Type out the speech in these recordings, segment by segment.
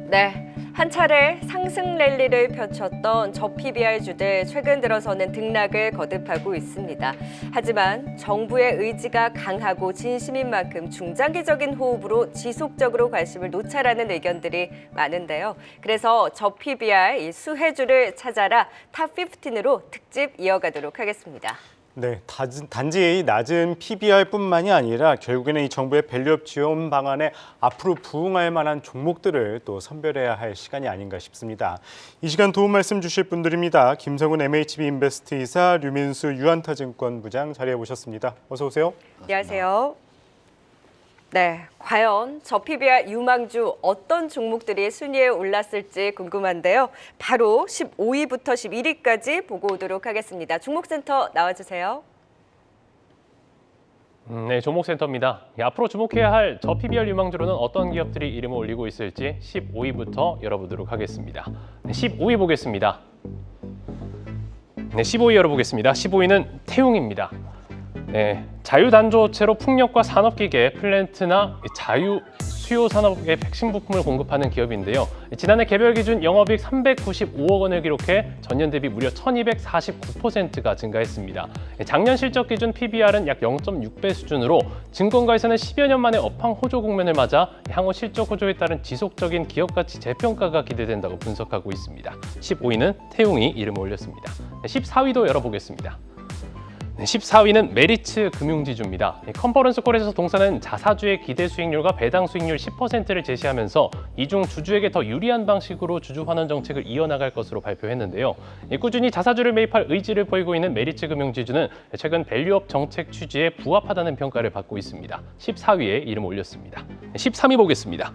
네, 한 차례 상승 랠리를 펼쳤던 저 PBR주들 최근 들어서는 등락을 거듭하고 있습니다. 하지만 정부의 의지가 강하고 진심인 만큼 중장기적인 호흡으로 지속적으로 관심을 놓자라는 의견들이 많은데요. 그래서 저 PBR 이 수혜주를 찾아라 탑 15으로 특집 이어가도록 하겠습니다. 네, 단지 낮은 PBR뿐만이 아니라 결국에는 이 정부의 밸류업 지원 방안에 앞으로 부응할 만한 종목들을 또 선별해야 할 시간이 아닌가 싶습니다. 이 시간 도움 말씀 주실 분들입니다. 김성훈 MHB 인베스트 이사, 류민수 유한타증권 부장 자리해 모셨습니다. 어서 오세요. 안녕하세요. 네, 과연 저 PBR 유망주 어떤 종목들이 순위에 올랐을지 궁금한데요. 바로 15위부터 11위까지 보고 오도록 하겠습니다. 종목센터 나와주세요. 네, 종목센터입니다. 앞으로 주목해야 할 저 PBR 유망주로는 어떤 기업들이 이름을 올리고 있을지 15위부터 열어보도록 하겠습니다. 네, 15위 보겠습니다. 네, 15위 열어보겠습니다. 15위는 태웅입니다. 네, 자유단조체로 풍력과 산업기계, 플랜트나 자유 수요 산업의 핵심 부품을 공급하는 기업인데요. 지난해 개별 기준 영업이익 395억 원을 기록해 전년 대비 무려 1249%가 증가했습니다. 작년 실적 기준 PBR은 약 0.6배 수준으로 증권가에서는 10여 년 만에 업황 호조 국면을 맞아 향후 실적 호조에 따른 지속적인 기업 가치 재평가가 기대된다고 분석하고 있습니다. 15위는 태웅이 이름을 올렸습니다. 14위도 열어보겠습니다. 14위는 메리츠 금융지주입니다. 컨퍼런스 콜에서 동사는 자사주의 기대 수익률과 배당 수익률 10%를 제시하면서 이중 주주에게 더 유리한 방식으로 주주 환원 정책을 이어나갈 것으로 발표했는데요. 꾸준히 자사주를 매입할 의지를 보이고 있는 메리츠 금융지주는 최근 밸류업 정책 취지에 부합하다는 평가를 받고 있습니다. 14위에 이름을 올렸습니다. 13위 보겠습니다.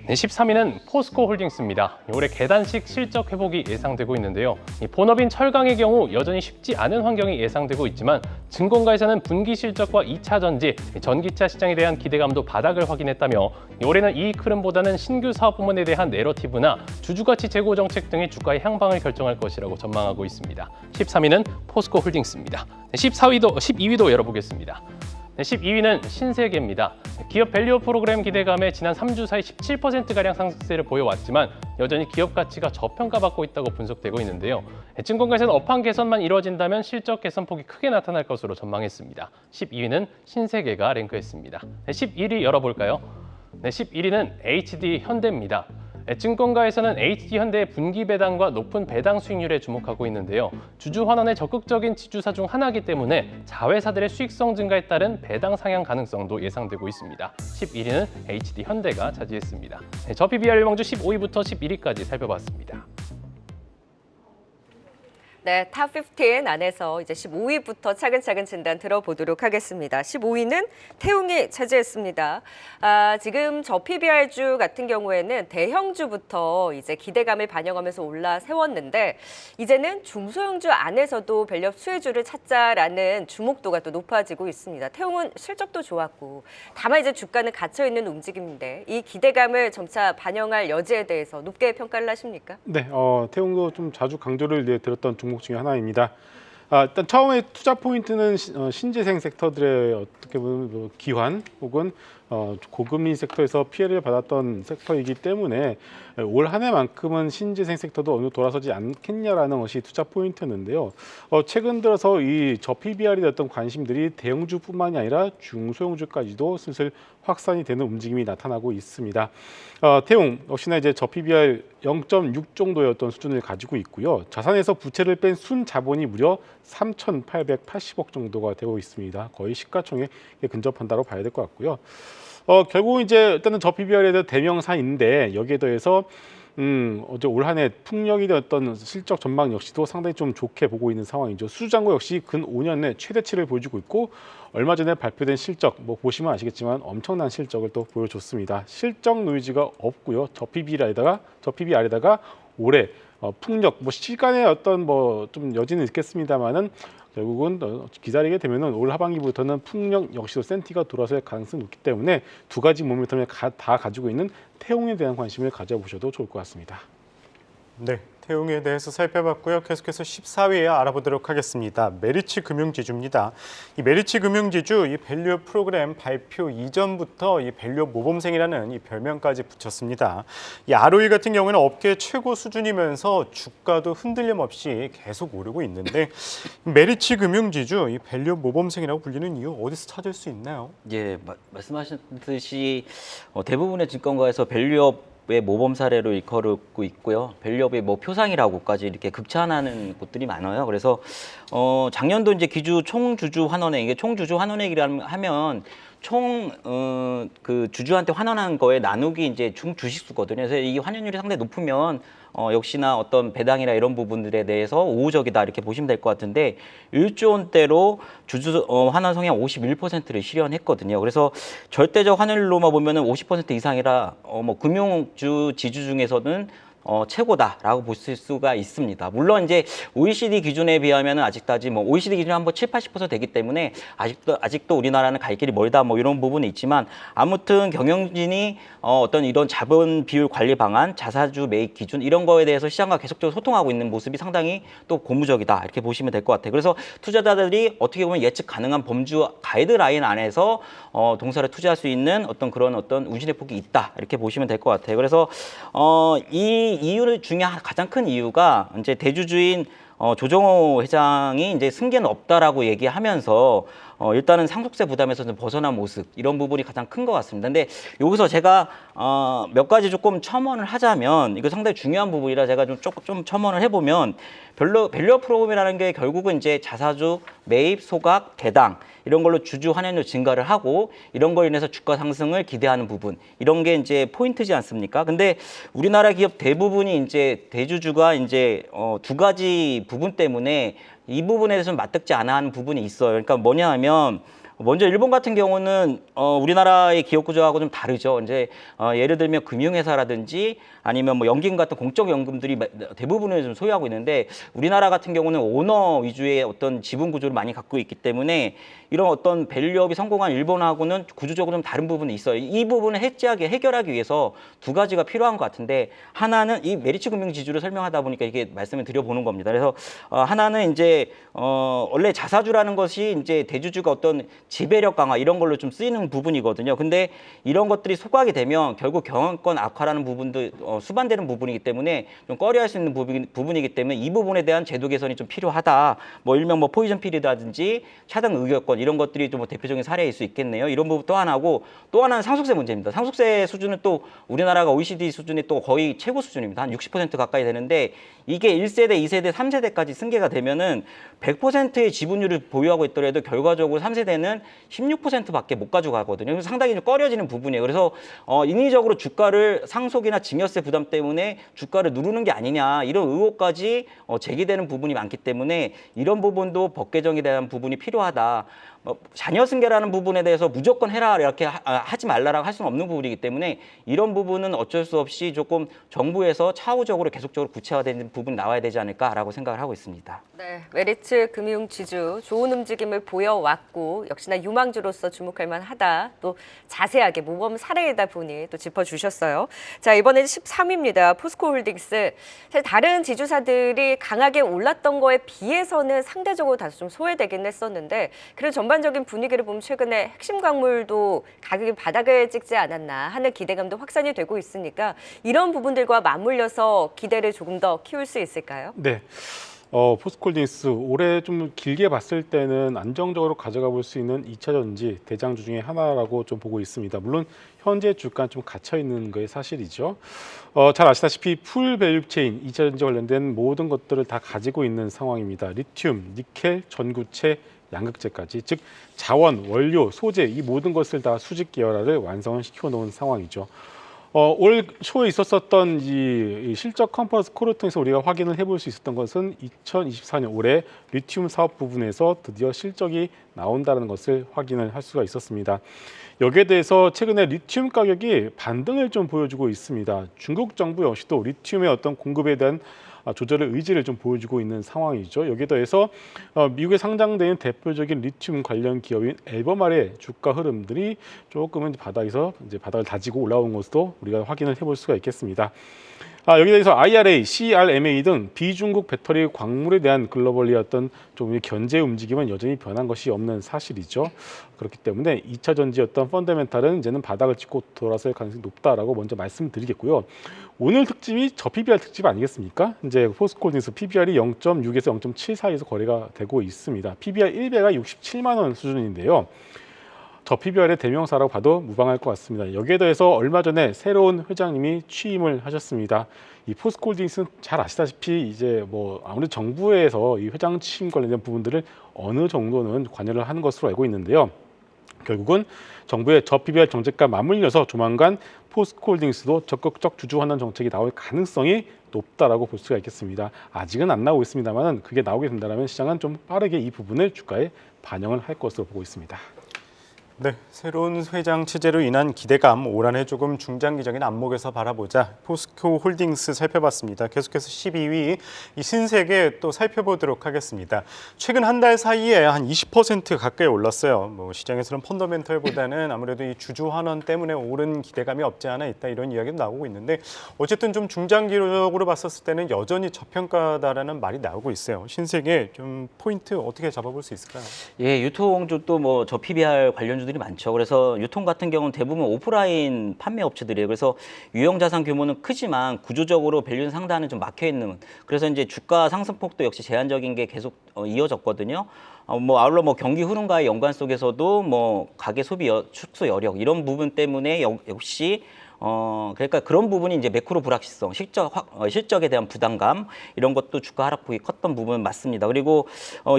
13위는 포스코 홀딩스입니다. 올해 계단식 실적 회복이 예상되고 있는데요. 본업인 철강의 경우 여전히 쉽지 않은 환경이 예상되고 있지만 증권가에서는 분기 실적과 2차 전지, 전기차 시장에 대한 기대감도 바닥을 확인했다며 올해는 이익 흐름보다는 신규 사업 부문에 대한 내러티브나 주주가치 제고 정책 등의 주가의 향방을 결정할 것이라고 전망하고 있습니다. 13위는 포스코 홀딩스입니다. 12위도 열어보겠습니다. 12위는 신세계입니다. 기업 밸류업 프로그램 기대감에 지난 3주 사이 17%가량 상승세를 보여왔지만 여전히 기업 가치가 저평가받고 있다고 분석되고 있는데요. 증권가에서는 업황 개선만 이루어진다면 실적 개선폭이 크게 나타날 것으로 전망했습니다. 12위는 신세계가 랭크했습니다. 11위 열어볼까요? 11위는 HD 현대입니다. 증권가에서는 HD현대의 분기 배당과 높은 배당 수익률에 주목하고 있는데요. 주주 환원의 적극적인 지주사 중 하나이기 때문에 자회사들의 수익성 증가에 따른 배당 상향 가능성도 예상되고 있습니다. 11위는 HD현대가 차지했습니다. 저 PBR 유망주 15위부터 11위까지 살펴봤습니다. 네, 탑 15 안에서 이제 15위부터 차근차근 진단 들어보도록 하겠습니다. 15위는 태웅이 차지했습니다. 지금 저 PBR주 같은 경우에는 대형주부터 이제 기대감을 반영하면서 올라 세웠는데 이제는 중소형주 안에서도 밸류업 수혜주를 찾자라는 주목도가 또 높아지고 있습니다. 태웅은 실적도 좋았고 다만 이제 주가는 갇혀있는 움직임인데 이 기대감을 점차 반영할 여지에 대해서 높게 평가를 하십니까? 네, 태웅도 좀 자주 강조를 들었던 종목 중에 하나입니다. 일단 처음에 투자 포인트는 신재생 섹터들의 어떻게 보면 뭐 기환 혹은 고금리 섹터에서 피해를 받았던 섹터이기 때문에 올 한 해만큼은 신재생 섹터도 어느 정도 돌아서지 않겠냐라는 것이 투자 포인트였는데요. 최근 들어서 이 저 PBR에 대한 관심들이 대형주뿐만이 아니라 중소형주까지도 슬슬 확산이 되는 움직임이 나타나고 있습니다. 태웅 역시나 이제 저 PBR 0.6 정도였던 수준을 가지고 있고요. 자산에서 부채를 뺀 순 자본이 무려 3,880억 정도가 되고 있습니다. 거의 시가총액에 근접한다고 봐야 될 것 같고요. 결국 이제 일단은 저 PBR에 대한 대명사인데 여기에 더해서 어제 올 한 해 풍력이 되었던 실적 전망 역시도 상당히 좀 좋게 보고 있는 상황이죠. 수주잔고 역시 근 5년 내 최대치를 보여주고 있고 얼마 전에 발표된 실적 뭐 보시면 아시겠지만 엄청난 실적을 또 보여줬습니다. 실적 노이즈가 없고요. 저 PBR에다가 올해 풍력 뭐 시간의 어떤 뭐 좀 여지는 있겠습니다만은 결국은 기다리게 되면은 올 하반기부터는 풍력 역시도 센티가 돌아설 가능성이 높기 때문에 두 가지 모멘텀을 다 가지고 있는 태웅에 대한 관심을 가져보셔도 좋을 것 같습니다. 네, 태웅에 대해서 살펴봤고요. 계속해서 14위에 알아보도록 하겠습니다. 메리츠 금융지주입니다. 이 메리츠 금융지주 이 밸류업 프로그램 발표 이전부터 이 밸류업 모범생이라는 이 별명까지 붙였습니다. 이 ROE 같은 경우는 업계 최고 수준이면서 주가도 흔들림 없이 계속 오르고 있는데 메리츠 금융지주 이 밸류업 모범생이라고 불리는 이유 어디서 찾을 수 있나요? 예, 말씀하셨듯이 대부분의 증권가에서 밸류업의 모범 사례로 일컬고 있고요. 밸류업의 뭐 표상이라고까지 이렇게 극찬하는 곳들이 많아요. 그래서 작년도 이제 기주 총주주 환원액, 이게 총주주 환원액이라면 하면 그 주주한테 환원한 거에 나누기 이제 총 주식수거든요. 그래서 이 환원율이 상당히 높으면 역시나 어떤 배당이나 이런 부분들에 대해서 우호적이다 이렇게 보시면 될 것 같은데 1조 원대로 주주 환원 성향 51%를 실현했거든요. 그래서 절대적 환원율로만 보면은 50% 이상이라 뭐 금융주 지주 중에서는 최고다라고 볼 수가 있습니다. 물론 이제 OECD 기준에 비하면은 아직까지 뭐 OECD 기준이 한번 70-80% 되기 때문에 아직도 우리나라는 갈 길이 멀다 뭐 이런 부분이 있지만 아무튼 경영진이 어떤 이런 자본 비율 관리 방안, 자사주 매입 기준 이런 거에 대해서 시장과 계속적으로 소통하고 있는 모습이 상당히 또 고무적이다 이렇게 보시면 될 것 같아요. 그래서 투자자들이 어떻게 보면 예측 가능한 범주 가이드라인 안에서 동사를 투자할 수 있는 어떤 그런 어떤 운신의 폭이 있다 이렇게 보시면 될 것 같아요. 그래서 이 이유 중에 가장 큰 이유가 이제 대주주인 조정호 회장이 이제 승계는 없다라고 얘기하면서 일단은 상속세 부담에서 좀 벗어난 모습 이런 부분이 가장 큰 것 같습니다. 근데 여기서 제가 몇 가지 조금 첨언을 하자면 이거 상당히 중요한 부분이라 제가 좀 첨언을 해보면 밸류업 프로그램이라는 게 결국은 이제 자사주 매입, 소각, 배당 이런 걸로 주주 환원율 증가를 하고 이런 걸로 인해서 주가 상승을 기대하는 부분 이런 게 이제 포인트지 않습니까? 근데 우리나라 기업 대부분이 이제 대주주가 이제 두 가지 부분 때문에 이 부분에 대해서는 맞닿지 않아 하는 부분이 있어요. 그러니까 뭐냐 하면 먼저 일본 같은 경우는 우리나라의 기업 구조하고 좀 다르죠. 이제 예를 들면 금융회사라든지 아니면 뭐 연기금 같은 공적 연금들이 대부분을 좀 소유하고 있는데 우리나라 같은 경우는 오너 위주의 어떤 지분 구조를 많이 갖고 있기 때문에 이런 어떤 밸류업이 성공한 일본하고는 구조적으로 좀 다른 부분이 있어요. 이 부분을 해결하기 위해서 두 가지가 필요한 것 같은데 하나는 이 메리츠 금융지주를 설명하다 보니까 이게 말씀을 드려보는 겁니다. 그래서 하나는 이제 원래 자사주라는 것이 이제 대주주가 어떤 지배력 강화 이런 걸로 좀 쓰이는 부분이거든요. 근데 이런 것들이 소각이 되면 결국 경영권 악화라는 부분도 수반되는 부분이기 때문에 좀 꺼려할 수 있는 부분이기 때문에 이 부분에 대한 제도 개선이 좀 필요하다. 뭐 일명 뭐 포지션 피리라든지 차등 의결권 이런 것들이 좀 뭐 대표적인 사례일 수 있겠네요. 이런 부분 또 하나고 또 하나는 상속세 문제입니다. 상속세 수준은 또 우리나라가 OECD 수준이 또 거의 최고 수준입니다. 한 60% 가까이 되는데 이게 1세대, 2세대, 3세대까지 승계가 되면은 100%의 지분율을 보유하고 있더라도 결과적으로 3세대는 16%밖에 못 가져가거든요. 그래서 상당히 좀 꺼려지는 부분이에요. 그래서 인위적으로 주가를 상속이나 증여세 부담 때문에 주가를 누르는 게 아니냐 이런 의혹까지 제기되는 부분이 많기 때문에 이런 부분도 법 개정에 대한 부분이 필요하다. 자녀 승계라는 부분에 대해서 무조건 해라 이렇게 하지 말라라고 할 수는 없는 부분이기 때문에 이런 부분은 어쩔 수 없이 조금 정부에서 차후적으로 계속적으로 구체화되는 부분이 나와야 되지 않을까라고 생각을 하고 있습니다. 네, 메리츠 금융지주 좋은 움직임을 보여왔고 역시나 유망주로서 주목할 만하다. 또 자세하게 모범 사례이다 보니 또 짚어주셨어요. 자, 이번엔 13위입니다. 포스코홀딩스. 사실 다른 지주사들이 강하게 올랐던 거에 비해서는 상대적으로 다소 좀 소외되긴 했었는데 그런 전반적인 분위기를 보면 최근에 핵심 광물도 가격이 바닥을 찍지 않았나 하는 기대감도 확산이 되고 있으니까 이런 부분들과 맞물려서 기대를 조금 더 키울 수 있을까요? 네. 포스코홀딩스 올해 좀 길게 봤을 때는 안정적으로 가져가 볼 수 있는 2차 전지 대장주 중에 하나라고 좀 보고 있습니다. 물론 현재 주가는 좀 갇혀 있는 게 사실이죠. 잘 아시다시피 풀 밸류체인 2차 전지 관련된 모든 것들을 다 가지고 있는 상황입니다. 리튬, 니켈, 전구체, 양극재까지, 즉 자원, 원료, 소재 이 모든 것을 다 수직 계열화를 완성을 시켜 놓은 상황이죠. 올 초에 있었던 이 실적 컨퍼런스 콜을 통해서 우리가 확인을 해볼 수 있었던 것은 2024년 올해 리튬 사업 부분에서 드디어 실적이 나온다는 것을 확인을 할 수가 있었습니다. 여기에 대해서 최근에 리튬 가격이 반등을 좀 보여주고 있습니다. 중국 정부 역시도 리튬의 어떤 공급에 대한 조절의 의지를 좀 보여주고 있는 상황이죠. 여기에 더해서 미국에 상장된 대표적인 리튬 관련 기업인 앨범알의 주가 흐름들이 조금은 바닥을 다지고 올라온 것도 우리가 확인을 해볼 수가 있겠습니다. 여기 대해서 IRA, CRMA 등 비중국 배터리 광물에 대한 글로벌리 어떤 좀 견제 움직임은 여전히 변한 것이 없는 사실이죠. 그렇기 때문에 2차 전지였던 펀더멘탈은 이제는 바닥을 찍고 돌아설 가능성이 높다라고 먼저 말씀드리겠고요. 오늘 특집이 저 PBR 특집 아니겠습니까? 이제 포스코홀딩스 PBR이 0.6에서 0.7 사이에서 거래가 되고 있습니다. PBR 1배가 67만 원 수준인데요. 저 PBR의 대명사라고 봐도 무방할 것 같습니다. 여기에 더해서 얼마 전에 새로운 회장님이 취임을 하셨습니다. 이 포스코홀딩스는 잘 아시다시피 이제 뭐 아무래도 정부에서 이 회장 취임 관련된 부분들을 어느 정도는 관여를 하는 것으로 알고 있는데요. 결국은 정부의 저 PBR 정책과 맞물려서 조만간 포스코홀딩스도 적극적 주주 환원 정책이 나올 가능성이 높다라고 볼 수가 있겠습니다. 아직은 안 나오고 있습니다만 그게 나오게 된다면 시장은 좀 빠르게 이 부분을 주가에 반영을 할 것으로 보고 있습니다. 네, 새로운 회장 체제로 인한 기대감 올 한해 조금 중장기적인 안목에서 바라보자 포스코 홀딩스 살펴봤습니다. 계속해서 12위 이 신세계 또 살펴보도록 하겠습니다. 최근 한 달 사이에 한 20% 가까이 올랐어요. 뭐 시장에서는 펀더멘털보다는 아무래도 이 주주 환원 때문에 오른 기대감이 없지 않아 있다 이런 이야기도 나오고 있는데 어쨌든 좀 중장기적으로 봤었을 때는 여전히 저평가다라는 말이 나오고 있어요. 신세계 좀 포인트 어떻게 잡아볼 수 있을까요? 예, 유통 쪽도 뭐 저 PBR 관련주들이 많죠. 그래서 유통 같은 경우는 대부분 오프라인 판매 업체들이에요. 그래서 유형 자산 규모는 크지만 구조적으로 밸류는 상단은 좀 막혀 있는. 그래서 이제 주가 상승폭도 역시 제한적인 게 계속 이어졌거든요. 뭐 아울러 뭐 경기 흐름과의 연관 속에서도 뭐 가계 소비 축소 여력 이런 부분 때문에 역시 그러니까 그런 부분이 이제 매크로 불확실성, 실적에 대한 부담감 이런 것도 주가 하락폭이 컸던 부분은 맞습니다. 그리고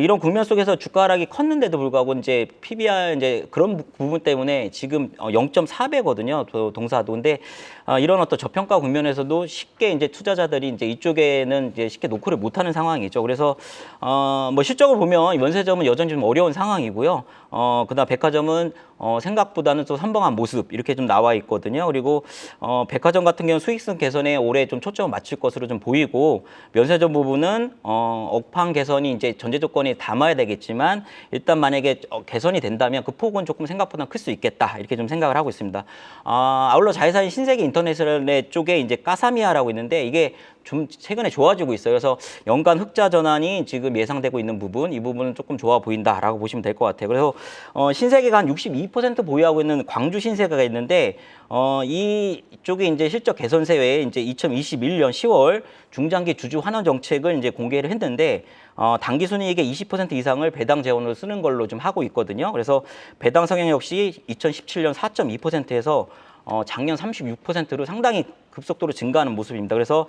이런 국면 속에서 주가 하락이 컸는데도 불구하고 이제 PBR 이제 그런 부분 때문에 지금 0.4배거든요. 동사도. 근데 이런 어떤 저평가 국면에서도 쉽게 이제 투자자들이 이제 이쪽에는 이제 쉽게 노크를 못하는 상황이죠. 그래서 뭐 실적을 보면 면세점은 여전히 좀 어려운 상황이고요. 그다음 백화점은 생각보다는 또 선방한 모습 이렇게 좀 나와 있거든요. 그리고 백화점 같은 경우는 수익성 개선에 올해 좀 초점을 맞출 것으로 좀 보이고 면세점 부분은 업황 개선이 이제 전제 조건이 담아야 되겠지만 일단 만약에 개선이 된다면 그 폭은 조금 생각보다 클 수 있겠다 이렇게 좀 생각을 하고 있습니다. 아울러 자회사인 신세계 인터내셔널 쪽에 이제 까사미아라고 있는데 이게 좀 최근에 좋아지고 있어요. 그래서 연간 흑자 전환이 지금 예상되고 있는 부분, 이 부분은 조금 좋아 보인다라고 보시면 될 것 같아요. 그래서 신세계가 한 62% 보유하고 있는 광주 신세계가 있는데 이쪽에 이제 실적 개선세 외에 이제 2021년 10월 중장기 주주 환원 정책을 이제 공개를 했는데 당기 순이익의 20% 이상을 배당 재원으로 쓰는 걸로 좀 하고 있거든요. 그래서 배당 성향 역시 2017년 4.2%에서 작년 36%로 상당히 급속도로 증가하는 모습입니다. 그래서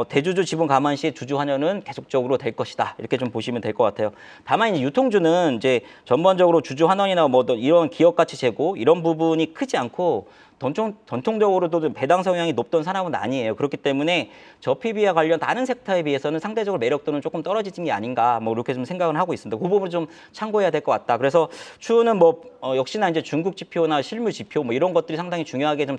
대주주 지분 감안 시 주주 환원은 계속적으로 될 것이다. 이렇게 좀 보시면 될 것 같아요. 다만 이제 유통주는 이제 전반적으로 주주 환원이나 뭐 이런 기업 가치 제고 이런 부분이 크지 않고 전통적으로도 배당 성향이 높던 산업은 아니에요. 그렇기 때문에 저 PB와 관련 다른 섹터에 비해서는 상대적으로 매력도는 조금 떨어지는 게 아닌가 뭐 이렇게 좀 생각을 하고 있습니다. 그 부분을 좀 참고해야 될 것 같다. 그래서 추후는 뭐 역시나 이제 중국 지표나 실물 지표 뭐 이런 것들이 상당히 중요하게 좀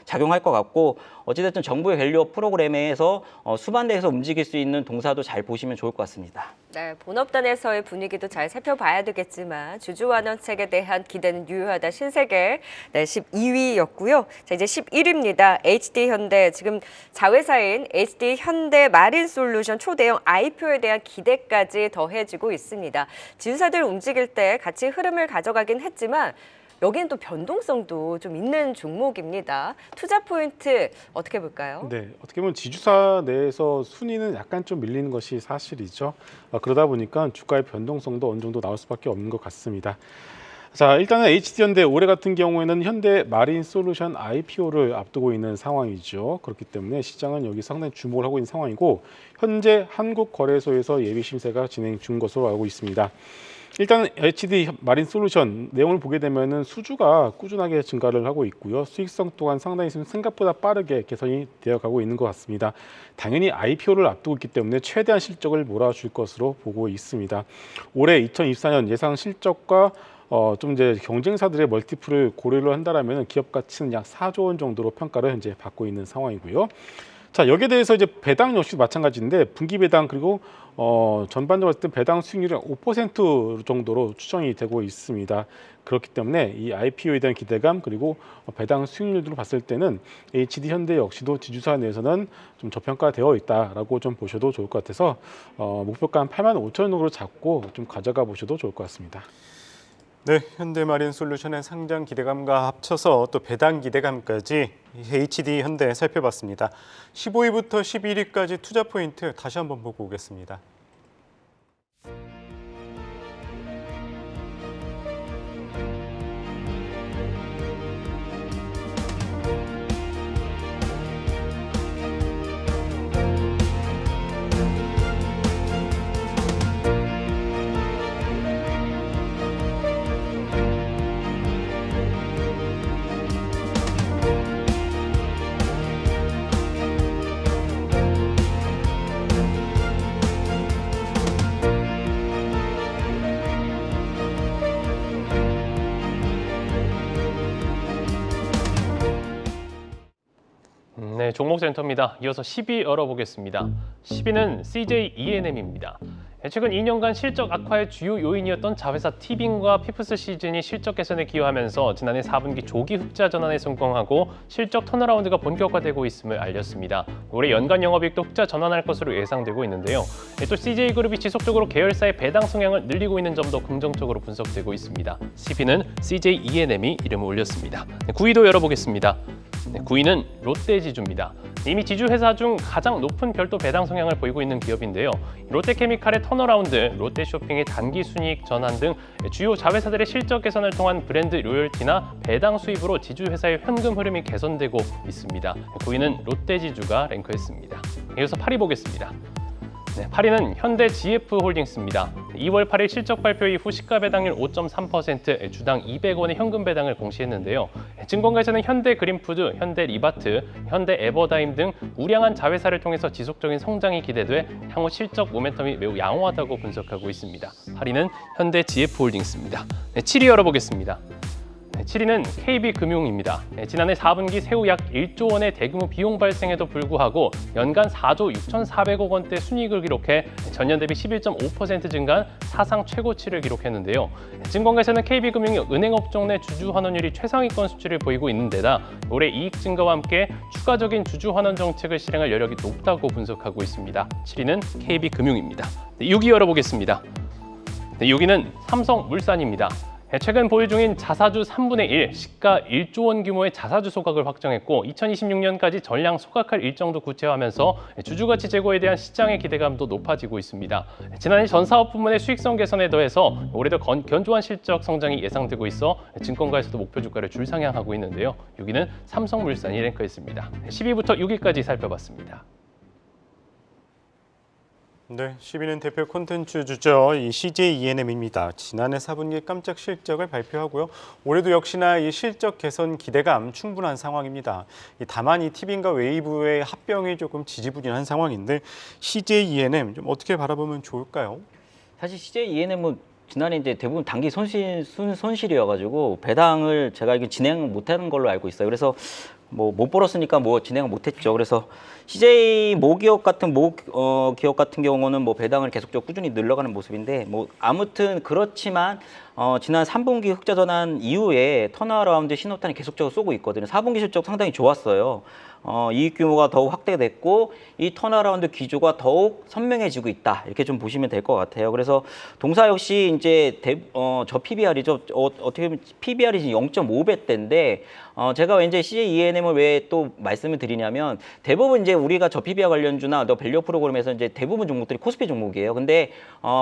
작용할 것 같고 어찌됐든 정부의 밸류업 프로그램에서 수반대에서 움직일 수 있는 동사도 잘 보시면 좋을 것 같습니다. 네, 본업단에서의 분위기도 잘 살펴봐야 되겠지만 주주 환원책에 대한 기대는 유효하다. 신세계 12위였고요. 자, 이제 11위입니다. HD현대 지금 자회사인 HD현대 마린솔루션 초대형 IPO에 대한 기대까지 더해지고 있습니다. 지주사들 움직일 때 같이 흐름을 가져가긴 했지만 여기는 또 변동성도 좀 있는 종목입니다. 투자 포인트 어떻게 볼까요? 네, 어떻게 보면 지주사 내에서 순위는 약간 좀 밀리는 것이 사실이죠. 그러다 보니까 주가의 변동성도 어느 정도 나올 수밖에 없는 것 같습니다. 자, 일단은 HD현대 올해 같은 경우에는 현대 마린솔루션 IPO를 앞두고 있는 상황이죠. 그렇기 때문에 시장은 여기 상당히 주목을 하고 있는 상황이고 현재 한국거래소에서 예비 심사가 진행 중 것으로 알고 있습니다. 일단은 HD 마린솔루션 내용을 보게 되면은 수주가 꾸준하게 증가를 하고 있고요. 수익성 또한 상당히 생각보다 빠르게 개선이 되어가고 있는 것 같습니다. 당연히 IPO를 앞두고 있기 때문에 최대한 실적을 몰아줄 것으로 보고 있습니다. 올해 2024년 예상 실적과 좀 이제 경쟁사들의 멀티플을 고려를 한다라면 기업 가치는 약 4조 원 정도로 평가를 현재 받고 있는 상황이고요. 자, 여기에 대해서 이제 배당 역시 마찬가지인데 분기 배당 그리고 전반적으로 봤을 때 배당 수익률이 5% 정도로 추정이 되고 있습니다. 그렇기 때문에 이 IPO에 대한 기대감 그리고 배당 수익률로 봤을 때는 HD 현대 역시도 지주사 내에서는 좀 저평가되어 있다라고 좀 보셔도 좋을 것 같아서 목표가 한 85,000원으로 잡고 좀 가져가 보셔도 좋을 것 같습니다. 네, 현대마린솔루션의 상장 기대감과 합쳐서 또 배당 기대감까지 HD 현대 살펴봤습니다. 15위부터 11위까지 투자 포인트 다시 한번 보고 오겠습니다. 네, 종목센터입니다. 이어서 10위 열어보겠습니다. 10위는 CJ E&M입니다. 최근 2년간 실적 악화의 주요 요인이었던 자회사 티빙과 피프스 시즌이 실적 개선에 기여하면서 지난해 4분기 조기 흑자 전환에 성공하고 실적 턴어라운드가 본격화되고 있음을 알렸습니다. 올해 연간 영업이익도 흑자 전환할 것으로 예상되고 있는데요. 또 CJ그룹이 지속적으로 계열사의 배당 성향을 늘리고 있는 점도 긍정적으로 분석되고 있습니다. 10위는 CJ E&M이 이름을 올렸습니다. 9위도 열어보겠습니다. 9위는 롯데지주입니다. 이미 지주 회사 중 가장 높은 별도 배당 성향을 보이고 있는 기업인데요. 롯데케미칼의 턴어라운드, 롯데쇼핑의 단기 순이익 전환 등 주요 자회사들의 실적 개선을 통한 브랜드 로열티나 배당 수입으로 지주 회사의 현금 흐름이 개선되고 있습니다. 9위는 롯데지주가 랭크했습니다. 이어서 8위 보겠습니다. 8위는 현대 GF홀딩스입니다. 2월 8일 실적 발표 이후 시가 배당률 5.3%, 주당 200원의 현금 배당을 공시했는데요. 증권가에서는 현대 그린푸드, 현대 리바트, 현대 에버다임 등 우량한 자회사를 통해서 지속적인 성장이 기대돼 향후 실적 모멘텀이 매우 양호하다고 분석하고 있습니다. 8위는 현대 GF홀딩스입니다. 7위 열어보겠습니다. 7위는 KB금융입니다. 지난해 4분기 세후 약 1조 원의 대규모 비용 발생에도 불구하고 연간 4조 6,400억 원대 순이익을 기록해 전년 대비 11.5% 증가한 사상 최고치를 기록했는데요. 증권가에서는 KB금융이 은행업종 내 주주 환원율이 최상위권 수치를 보이고 있는 데다 올해 이익 증가와 함께 추가적인 주주 환원 정책을 실행할 여력이 높다고 분석하고 있습니다. 7위는 KB금융입니다. 6위 열어보겠습니다. 6위는 삼성물산입니다. 최근 보유 중인 자사주 3분의 1, 시가 1조 원 규모의 자사주 소각을 확정했고 2026년까지 전량 소각할 일정도 구체화하면서 주주가치 제고에 대한 시장의 기대감도 높아지고 있습니다. 지난해 전 사업 부문의 수익성 개선에 더해서 올해도 견조한 실적 성장이 예상되고 있어 증권가에서도 목표 주가를 줄상향하고 있는데요. 6위는 삼성물산이 랭크했습니다. 10위부터 6위까지 살펴봤습니다. 네, 10위는 대표 콘텐츠 주죠. 이 CJ E&M입니다. 지난해 4분기 깜짝 실적을 발표하고요. 올해도 역시나 이 실적 개선 기대감 충분한 상황입니다. 다만 이 티빙과 웨이브의 합병이 조금 지지부진한 상황인데 CJ E&M 좀 어떻게 바라보면 좋을까요? 사실 CJ E&M은 지난해 이제 대부분 단기 손실이어가지고 배당을 제가 이게 진행 못하는 걸로 알고 있어요. 그래서 뭐 못 벌었으니까 뭐 진행을 못했죠. 그래서 CJ 모기업 같은 기업 같은 경우는 뭐 배당을 계속적으로 꾸준히 늘려가는 모습인데 뭐 아무튼 그렇지만 지난 3분기 흑자 전환 이후에 턴어라운드 신호탄이 계속적으로 쏘고 있거든요. 4분기 실적 상당히 좋았어요. 이익 규모가 더욱 확대됐고 이 턴어라운드 기조가 더욱 선명해지고 있다. 이렇게 좀 보시면 될 것 같아요. 그래서 동사 역시 이제 저 PBR이죠. 어떻게 보면 PBR이 0.5배대인데 제가 왠지 CJ E&M을 왜 또 말씀을 드리냐면 대부분 이제 우리가 저 PBR 관련주나 밸류 프로그램에서 이제 대부분 종목들이 코스피 종목이에요. 근데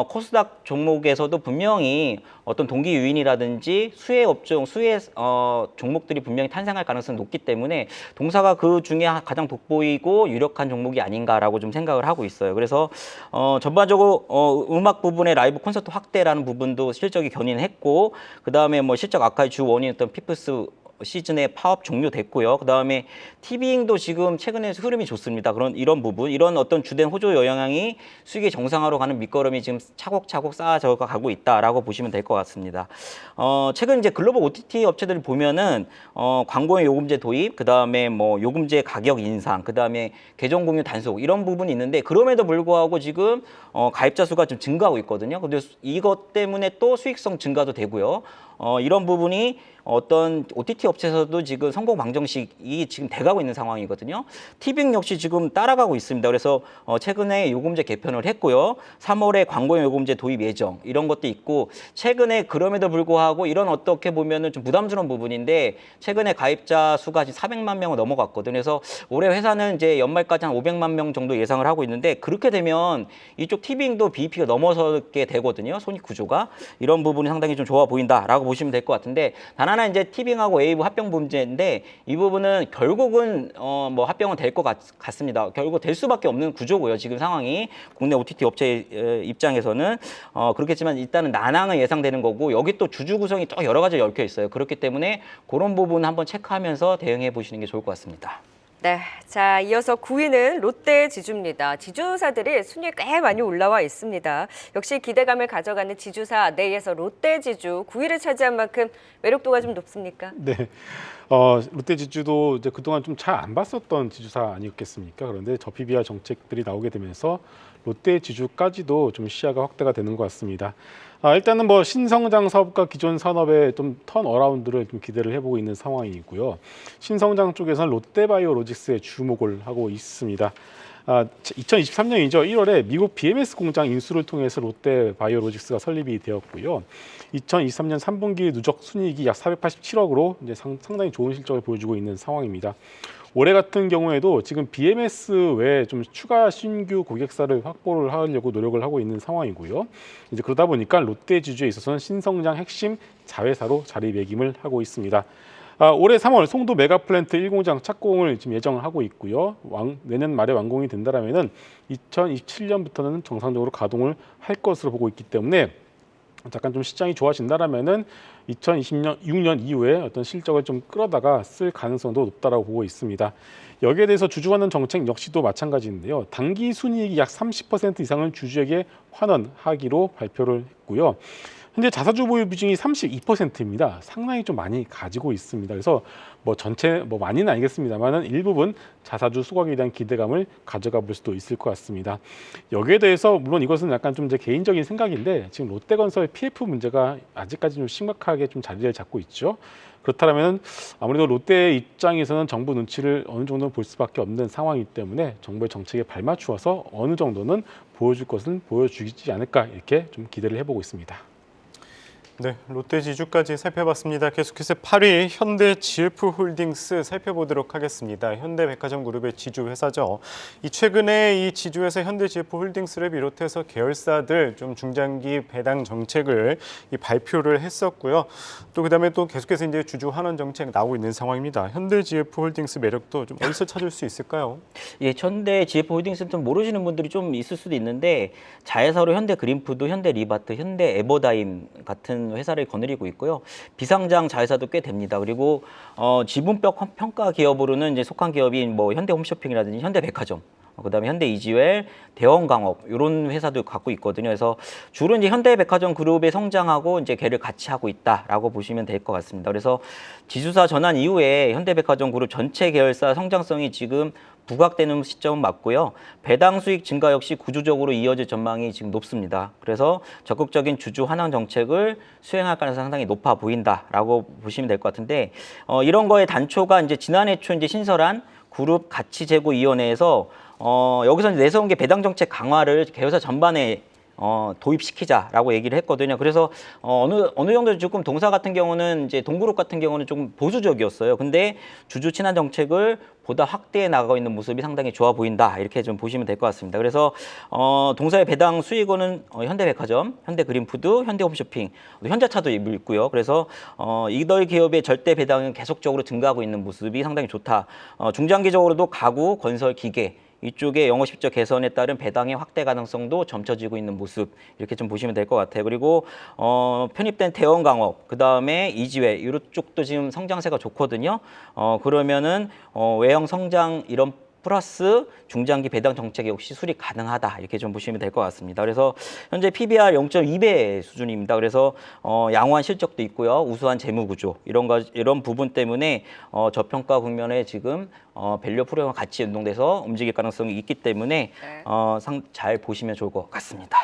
코스닥 종목에서도 분명히 어떤 동기 유인이라든지 수혜 업종, 수혜 종목들이 분명히 탄생할 가능성이 높기 때문에 동사가 그 중에 가장 돋보이고 유력한 종목이 아닌가라고 좀 생각을 하고 있어요. 그래서 전반적으로 음악 부분의 라이브 콘서트 확대라는 부분도 실적이 견인했고 그 다음에 뭐 실적 악화의 주 원인이었던 피프스 시즌에 파업 종료됐고요. 그다음에 티빙도 지금 최근에 흐름이 좋습니다. 이런 부분, 이런 어떤 주된 호조 영향이 수익의 정상화로 가는 밑거름이 지금 차곡차곡 쌓아져 가고 있다라고 보시면 될 것 같습니다. 최근 이제 글로벌 OTT 업체들을 보면은 광고의 요금제 도입, 그다음에 뭐 요금제 가격 인상, 그다음에 계정 공유 단속 이런 부분이 있는데 그럼에도 불구하고 지금 가입자 수가 좀 증가하고 있거든요. 근데 이것 때문에 또 수익성 증가도 되고요. 이런 부분이 어떤 OTT 업체에서도 지금 성공 방정식이 지금 돼가고 있는 상황이거든요. 티빙 역시 지금 따라가고 있습니다. 그래서 최근에 요금제 개편을 했고요. 3월에 광고 요금제 도입 예정 이런 것도 있고 최근에 그럼에도 불구하고 이런 어떻게 보면은 좀 부담스러운 부분인데 최근에 가입자 수가 지금 400만 명을 넘어갔거든요. 그래서 올해 회사는 이제 연말까지 한 500만 명 정도 예상을 하고 있는데 그렇게 되면 이쪽 티빙도 BEP가 넘어서게 되거든요. 손익 구조가 이런 부분이 상당히 좀 좋아 보인다라고 보시면 될 것 같은데 단 하나 이제 티빙하고 웨이브 합병 문제인데 이 부분은 결국은 뭐 합병은 될 것 같습니다. 결국 될 수밖에 없는 구조고요. 지금 상황이 국내 OTT 업체 입장에서는 그렇겠지만 일단은 난항은 예상되는 거고 여기 또 주주 구성이 또 여러 가지 얽혀 있어요. 그렇기 때문에 그런 부분 한번 체크하면서 대응해 보시는 게 좋을 것 같습니다. 네, 자 이어서 9위는 롯데 지주입니다. 지주사들이 순위에 꽤 많이 올라와 있습니다. 역시 기대감을 가져가는 지주사 내에서 롯데 지주 9위를 차지한 만큼 매력도가 좀 높습니까? 네. 롯데 지주도 이제 그동안 좀 잘 안 봤었던 지주사 아니었겠습니까? 그런데 저PBR 정책들이 나오게 되면서 롯데 지주까지도 좀 시야가 확대가 되는 것 같습니다. 일단은 뭐 신성장 사업과 기존 산업의 좀 턴어라운드를 좀 기대를 해보고 있는 상황이고요. 신성장 쪽에서는 롯데바이오로직스에 주목을 하고 있습니다. 2023년이죠. 1월에 미국 BMS 공장 인수를 통해서 롯데바이오로직스가 설립이 되었고요. 2023년 3분기 누적 순이익이 약 487억으로 이제 상당히 좋은 실적을 보여주고 있는 상황입니다. 올해 같은 경우에도 지금 BMS 외에 좀 추가 신규 고객사를 확보를 하려고 노력을 하고 있는 상황이고요. 이제 그러다 보니까 롯데 지주에 있어서는 신성장 핵심 자회사로 자리매김을 하고 있습니다. 올해 3월 송도 메가플랜트 1공장 착공을 지금 예정을 하고 있고요. 내년 말에 완공이 된다면은 2027년부터는 정상적으로 가동을 할 것으로 보고 있기 때문에 잠깐 좀 시장이 좋아진다라면은 2026년 이후에 어떤 실적을 좀 끌어다가 쓸 가능성도 높다라고 보고 있습니다. 여기에 대해서 주주환원 정책 역시도 마찬가지인데요. 당기 순이익이 약 30% 이상을 주주에게 환원하기로 발표를 했고요. 현재 자사주 보유 비중이 32%입니다. 상당히 좀 많이 가지고 있습니다. 그래서 뭐 전체 뭐 많이는 아니겠습니다만은 일부분 자사주 소각에 대한 기대감을 가져가 볼 수도 있을 것 같습니다. 여기에 대해서 물론 이것은 약간 좀 제 개인적인 생각인데 지금 롯데건설의 PF 문제가 아직까지 좀 심각하게 좀 자리를 잡고 있죠. 그렇다면 아무래도 롯데 입장에서는 정부 눈치를 어느 정도는 볼 수밖에 없는 상황이기 때문에 정부의 정책에 발맞추어서 어느 정도는 보여줄 것은 보여주지 않을까 이렇게 좀 기대를 해보고 있습니다. 네, 롯데 지주까지 살펴봤습니다. 계속해서 8위 현대 GF홀딩스 살펴보도록 하겠습니다. 현대백화점 그룹의 지주 회사죠. 최근에 이 지주회사 현대 GF홀딩스를 비롯해서 계열사들 좀 중장기 배당 정책을 발표를 했었고요. 또 그다음에 또 계속해서 이제 주주 환원 정책 나오고 있는 상황입니다. 현대 GF홀딩스 매력도 좀 어디서 찾을 수 있을까요? 예, 현대 GF홀딩스는 좀 모르시는 분들이 좀 있을 수도 있는데 자회사로 현대 그린푸드, 현대 리바트, 현대 에버다임 같은 회사를 거느리고 있고요. 비상장 자회사도 꽤 됩니다. 그리고 지분법 평가 기업으로는 이제 속한 기업인 뭐 현대홈쇼핑이라든지 현대백화점, 그다음에 현대이지웰, 대원강업 이런 회사도 갖고 있거든요. 그래서 주로 이제 현대백화점 그룹에 성장하고 이제 걔를 같이 하고 있다라고 보시면 될 것 같습니다. 그래서 지주사 전환 이후에 현대백화점 그룹 전체 계열사 성장성이 지금 부각되는 시점은 맞고요. 배당 수익 증가 역시 구조적으로 이어질 전망이 지금 높습니다. 그래서 적극적인 주주 환원 정책을 수행할 가능성이 상당히 높아 보인다라고 보시면 될 것 같은데 이런 거의 단초가 이제 지난해 초 이제 신설한 그룹 가치제고위원회에서 여기서 내세운 게 배당 정책 강화를 계열사 전반에 도입시키자라고 얘기를 했거든요. 그래서 어느 정도 조금 동사 같은 경우는 이제 동그룹 같은 경우는 좀 보수적이었어요. 근데 주주 친화 정책을 보다 확대해 나가고 있는 모습이 상당히 좋아 보인다. 이렇게 좀 보시면 될 것 같습니다. 그래서 동사의 배당 수익원은 현대백화점, 현대그린푸드, 현대홈쇼핑, 현자차도 있고요. 그래서 이들 기업의 절대 배당은 계속적으로 증가하고 있는 모습이 상당히 좋다. 중장기적으로도 가구, 건설, 기계 이쪽에 영업 실적 개선에 따른 배당의 확대 가능성도 점쳐지고 있는 모습 이렇게 좀 보시면 될 것 같아요. 그리고 편입된 대원 강업, 그 다음에 이지회 이쪽도 지금 성장세가 좋거든요. 그러면은 외형 성장 이런 플러스 중장기 배당 정책이 역시 수립 가능하다 이렇게 좀 보시면 될 것 같습니다. 그래서 현재 PBR 0.2배 수준입니다. 그래서 양호한 실적도 있고요, 우수한 재무 구조 이런 부분 때문에 저평가 국면에 지금 밸류 프로와 같이 연동돼서 움직일 가능성이 있기 때문에 네. 잘 보시면 좋을 것 같습니다.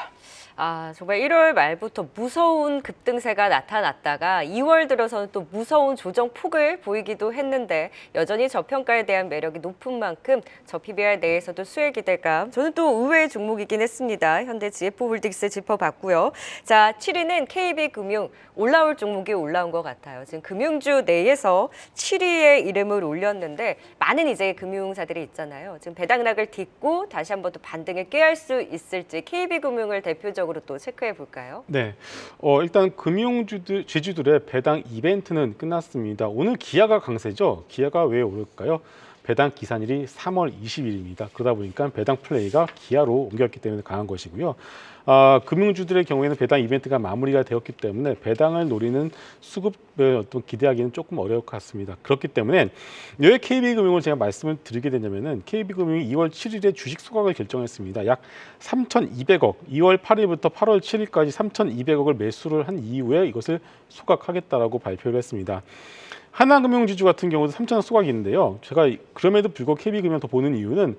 정말 1월 말부터 무서운 급등세가 나타났다가 2월 들어서는 또 무서운 조정폭을 보이기도 했는데 여전히 저평가에 대한 매력이 높은 만큼 저 PBR 내에서도 수혜 기대감, 저는 또 의외의 종목이긴 했습니다. 현대 GF홀딩스 짚어봤고요. 자, 7위는 KB금융, 올라올 종목이 올라온 것 같아요. 지금 금융주 내에서 7위에 이름을 올렸는데 많은 이제 금융사들이 있잖아요. 지금 배당락을 딛고 다시 한번 또 반등을 꾀할 수 있을지 KB금융을 대표적으로 또 체크해 볼까요? 네, 일단 금융주들 지주들의 배당 이벤트는 끝났습니다. 오늘 기아가 강세죠. 기아가 왜 오를까요? 배당 기산일이 3월 20일입니다. 그러다 보니까 배당 플레이가 기아로 옮겼기 때문에 강한 것이고요. 금융주들의 경우에는 배당 이벤트가 마무리가 되었기 때문에 배당을 노리는 수급을 기대하기는 조금 어려울 것 같습니다. 그렇기 때문에 왜 KB금융을 제가 말씀을 드리게 되냐면은 KB금융이 2월 7일에 주식 소각을 결정했습니다. 약 3,200억, 2월 8일부터 8월 7일까지 3,200억을 매수를 한 이후에 이것을 소각하겠다라고 발표를 했습니다. 하나금융지주 같은 경우도 3,000억 소각이 있는데요. 제가 그럼에도 불구하고 KB금융을 더 보는 이유는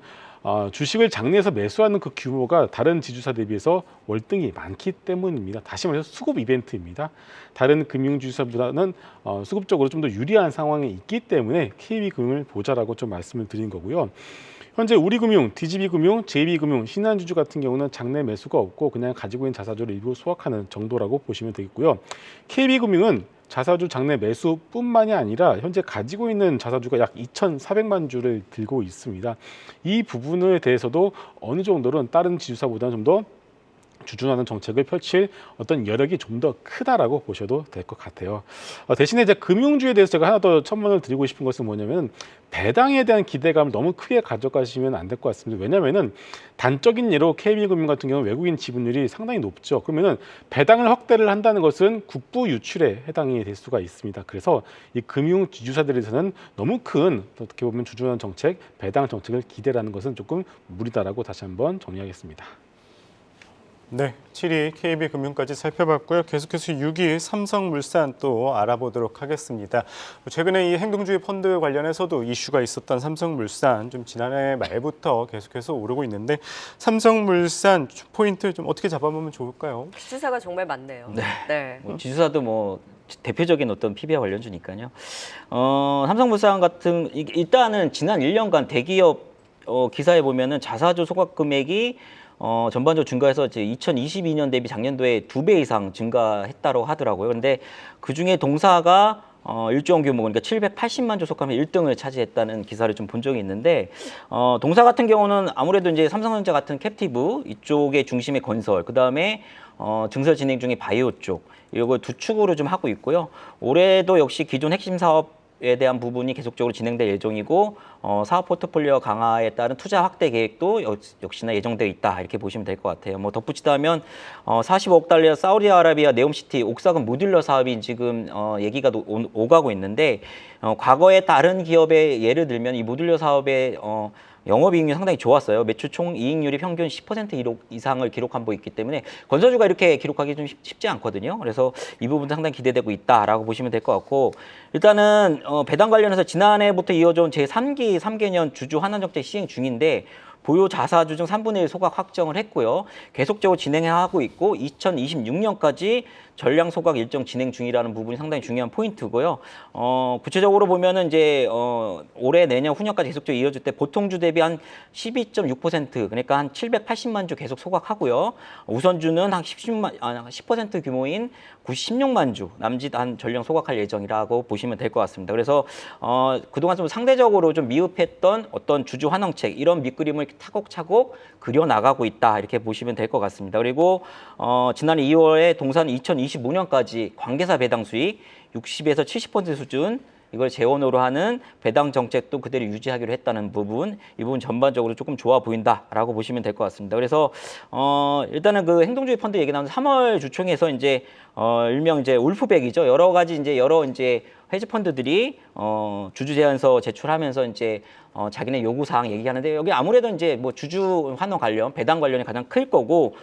주식을 장내에서 매수하는 그 규모가 다른 지주사 대비해서 월등히 많기 때문입니다. 다시 말해서 수급 이벤트입니다. 다른 금융지주사보다는 수급적으로 좀 더 유리한 상황에 있기 때문에 KB금융을 보자라고 좀 말씀을 드린 거고요. 현재 우리금융, DGB금융, JB금융, 신한주주 같은 경우는 장내 매수가 없고 그냥 가지고 있는 자사주를 일부 소각하는 정도라고 보시면 되겠고요. KB금융은 자사주 장내 매수뿐만이 아니라 현재 가지고 있는 자사주가 약 2,400만 주를 들고 있습니다. 이 부분에 대해서도 어느 정도는 다른 지주사보다는 좀 더 주둔하는 정책을 펼칠 어떤 여력이 좀 더 크다라고 보셔도 될 것 같아요. 대신에 이제 금융주에 대해서 제가 하나 더 첨언을 드리고 싶은 것은 뭐냐면 배당에 대한 기대감을 너무 크게 가져가시면 안 될 것 같습니다. 왜냐하면은 단적인 예로 KB금융 같은 경우는 외국인 지분율이 상당히 높죠. 그러면은 배당을 확대를 한다는 것은 국부 유출에 해당이 될 수가 있습니다. 그래서 이 금융 지주사들에서는 너무 큰 어떻게 보면 주둔하는 정책, 배당 정책을 기대라는 것은 조금 무리다라고 다시 한번 정리하겠습니다. 네, 7위 KB금융까지 살펴봤고요. 계속해서 6위 삼성물산 또 알아보도록 하겠습니다. 최근에 이 행동주의 펀드 관련해서도 이슈가 있었던 삼성물산 좀 지난해 말부터 계속해서 오르고 있는데 삼성물산 포인트 좀 어떻게 잡아보면 좋을까요? 지주사가 정말 많네요. 네. 지주사도 뭐 대표적인 어떤 PBR 관련주니까요. 삼성물산 같은 일단은 지난 1년간 대기업 기사에 보면은 자사주 소각 금액이 전반적으로 증가해서 이제 2022년 대비 작년도에 2배 이상 증가했다고 하더라고요. 근데 그 중에 동사가 일정 규모, 그러니까 780만 주 속하면 1등을 차지했다는 기사를 좀 본 적이 있는데, 동사 같은 경우는 아무래도 이제 삼성전자 같은 캡티브 이쪽의 중심의 건설, 그 다음에 증설 진행 중인 바이오 쪽, 이거 두 축으로 좀 하고 있고요. 올해도 역시 기존 핵심 사업에 대한 부분이 계속적으로 진행될 예정이고, 사업 포트폴리오 강화에 따른 투자 확대 계획도 역시나 예정되어 있다 이렇게 보시면 될 것 같아요. 뭐 덧붙이자면 45억 달러 사우디아라비아 네옴시티 옥사금 모듈러 사업이 지금 얘기가 오가고 있는데, 과거에 다른 기업의 예를 들면 이 모듈러 사업의 영업이익률이 상당히 좋았어요. 매출 총 이익률이 평균 10% 이상을 기록한 바 있기 때문에 건설주가 이렇게 기록하기 좀 쉽지 않거든요. 그래서 이 부분도 상당히 기대되고 있다라고 보시면 될 것 같고, 일단은 배당 관련해서 지난해부터 이어져온 제3기 3개년 주주 환원정책 시행 중인데, 보유 자사주 중 3분의 1 소각 확정을 했고요. 계속적으로 진행하고 있고 2026년까지 전량 소각 일정 진행 중이라는 부분이 상당히 중요한 포인트고요. 구체적으로 보면은 이제 올해 내년 후년까지 계속적으로 이어질 때 보통주 대비 한 12.6% 그러니까 한 780만 주 계속 소각하고요. 우선주는 한 10% 규모인 96만 주 남짓 한 전량 소각할 예정이라고 보시면 될 것 같습니다. 그래서 그동안 좀 상대적으로 좀 미흡했던 어떤 주주 환원책 이런 밑그림을 차곡차곡 그려 나가고 있다 이렇게 보시면 될 것 같습니다. 그리고 지난해 2월에 동사는 2025년까지 관계사 배당 수익 60에서 70% 수준 이걸 재원으로 하는 배당 정책도 그대로 유지하기로 했다는 부분, 이 부분 전반적으로 조금 좋아 보인다라고 보시면 될 것 같습니다. 그래서 일단은 그 행동주의 펀드 얘기 나오는 3월 주총에서 이제 일명 이제 울프백이죠. 여러 가지 이제 헤지 펀드들이 주주 제안서 제출하면서 이제 자기네 요구 사항 얘기하는데, 여기 아무래도 이제 뭐 주주 환원 관련, 배당 관련이 가장 클 거고,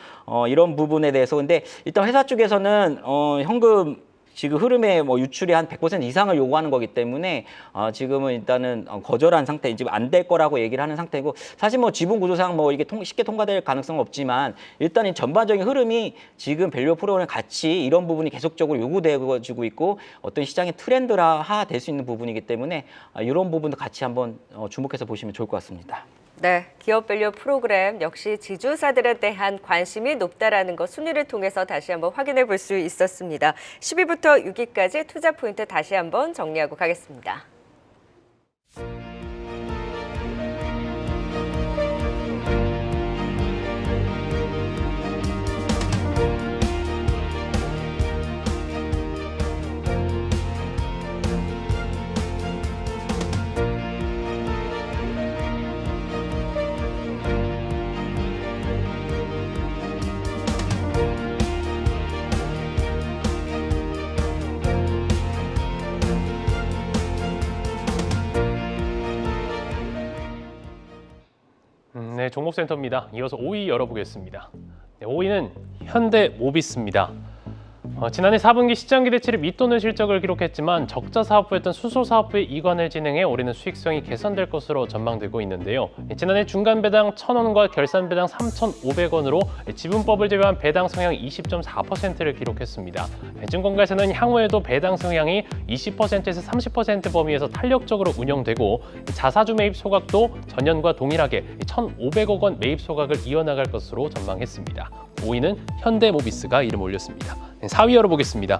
이런 부분에 대해서 근데 일단 회사 쪽에서는 현금 지금 흐름의 뭐 유출이 한 100% 이상을 요구하는 거기 때문에 지금은 일단은 거절한 상태, 지금 안 될 거라고 얘기를 하는 상태고, 사실 뭐 지분 구조상 뭐 이게 쉽게 통과될 가능성은 없지만, 일단 이 전반적인 흐름이 지금 밸류 프로그램 가치 이런 부분이 계속적으로 요구되어지고 있고, 어떤 시장의 트렌드화 될 수 있는 부분이기 때문에 이런 부분도 같이 한번 주목해서 보시면 좋을 것 같습니다. 네, 기업 밸류 프로그램 역시 지주사들에 대한 관심이 높다라는 것 순위를 통해서 다시 한번 확인해 볼 수 있었습니다. 10위부터 6위까지 투자 포인트 다시 한번 정리하고 가겠습니다. 네, 종목센터입니다. 이어서 5위 열어보겠습니다. 네, 5위는 현대모비스입니다. 지난해 4분기 시장 기대치를 밑도는 실적을 기록했지만 적자 사업부였던 수소 사업부의 이관을 진행해 올해는 수익성이 개선될 것으로 전망되고 있는데요. 지난해 중간 배당 1,000원과 결산 배당 3,500원으로 지분법을 제외한 배당 성향 20.4%를 기록했습니다. 증권가에서는 향후에도 배당 성향이 20%에서 30% 범위에서 탄력적으로 운영되고, 자사주 매입 소각도 전년과 동일하게 1,500억 원 매입 소각을 이어나갈 것으로 전망했습니다. 5위는 현대모비스가 이름 올렸습니다. 4위 열어보겠습니다.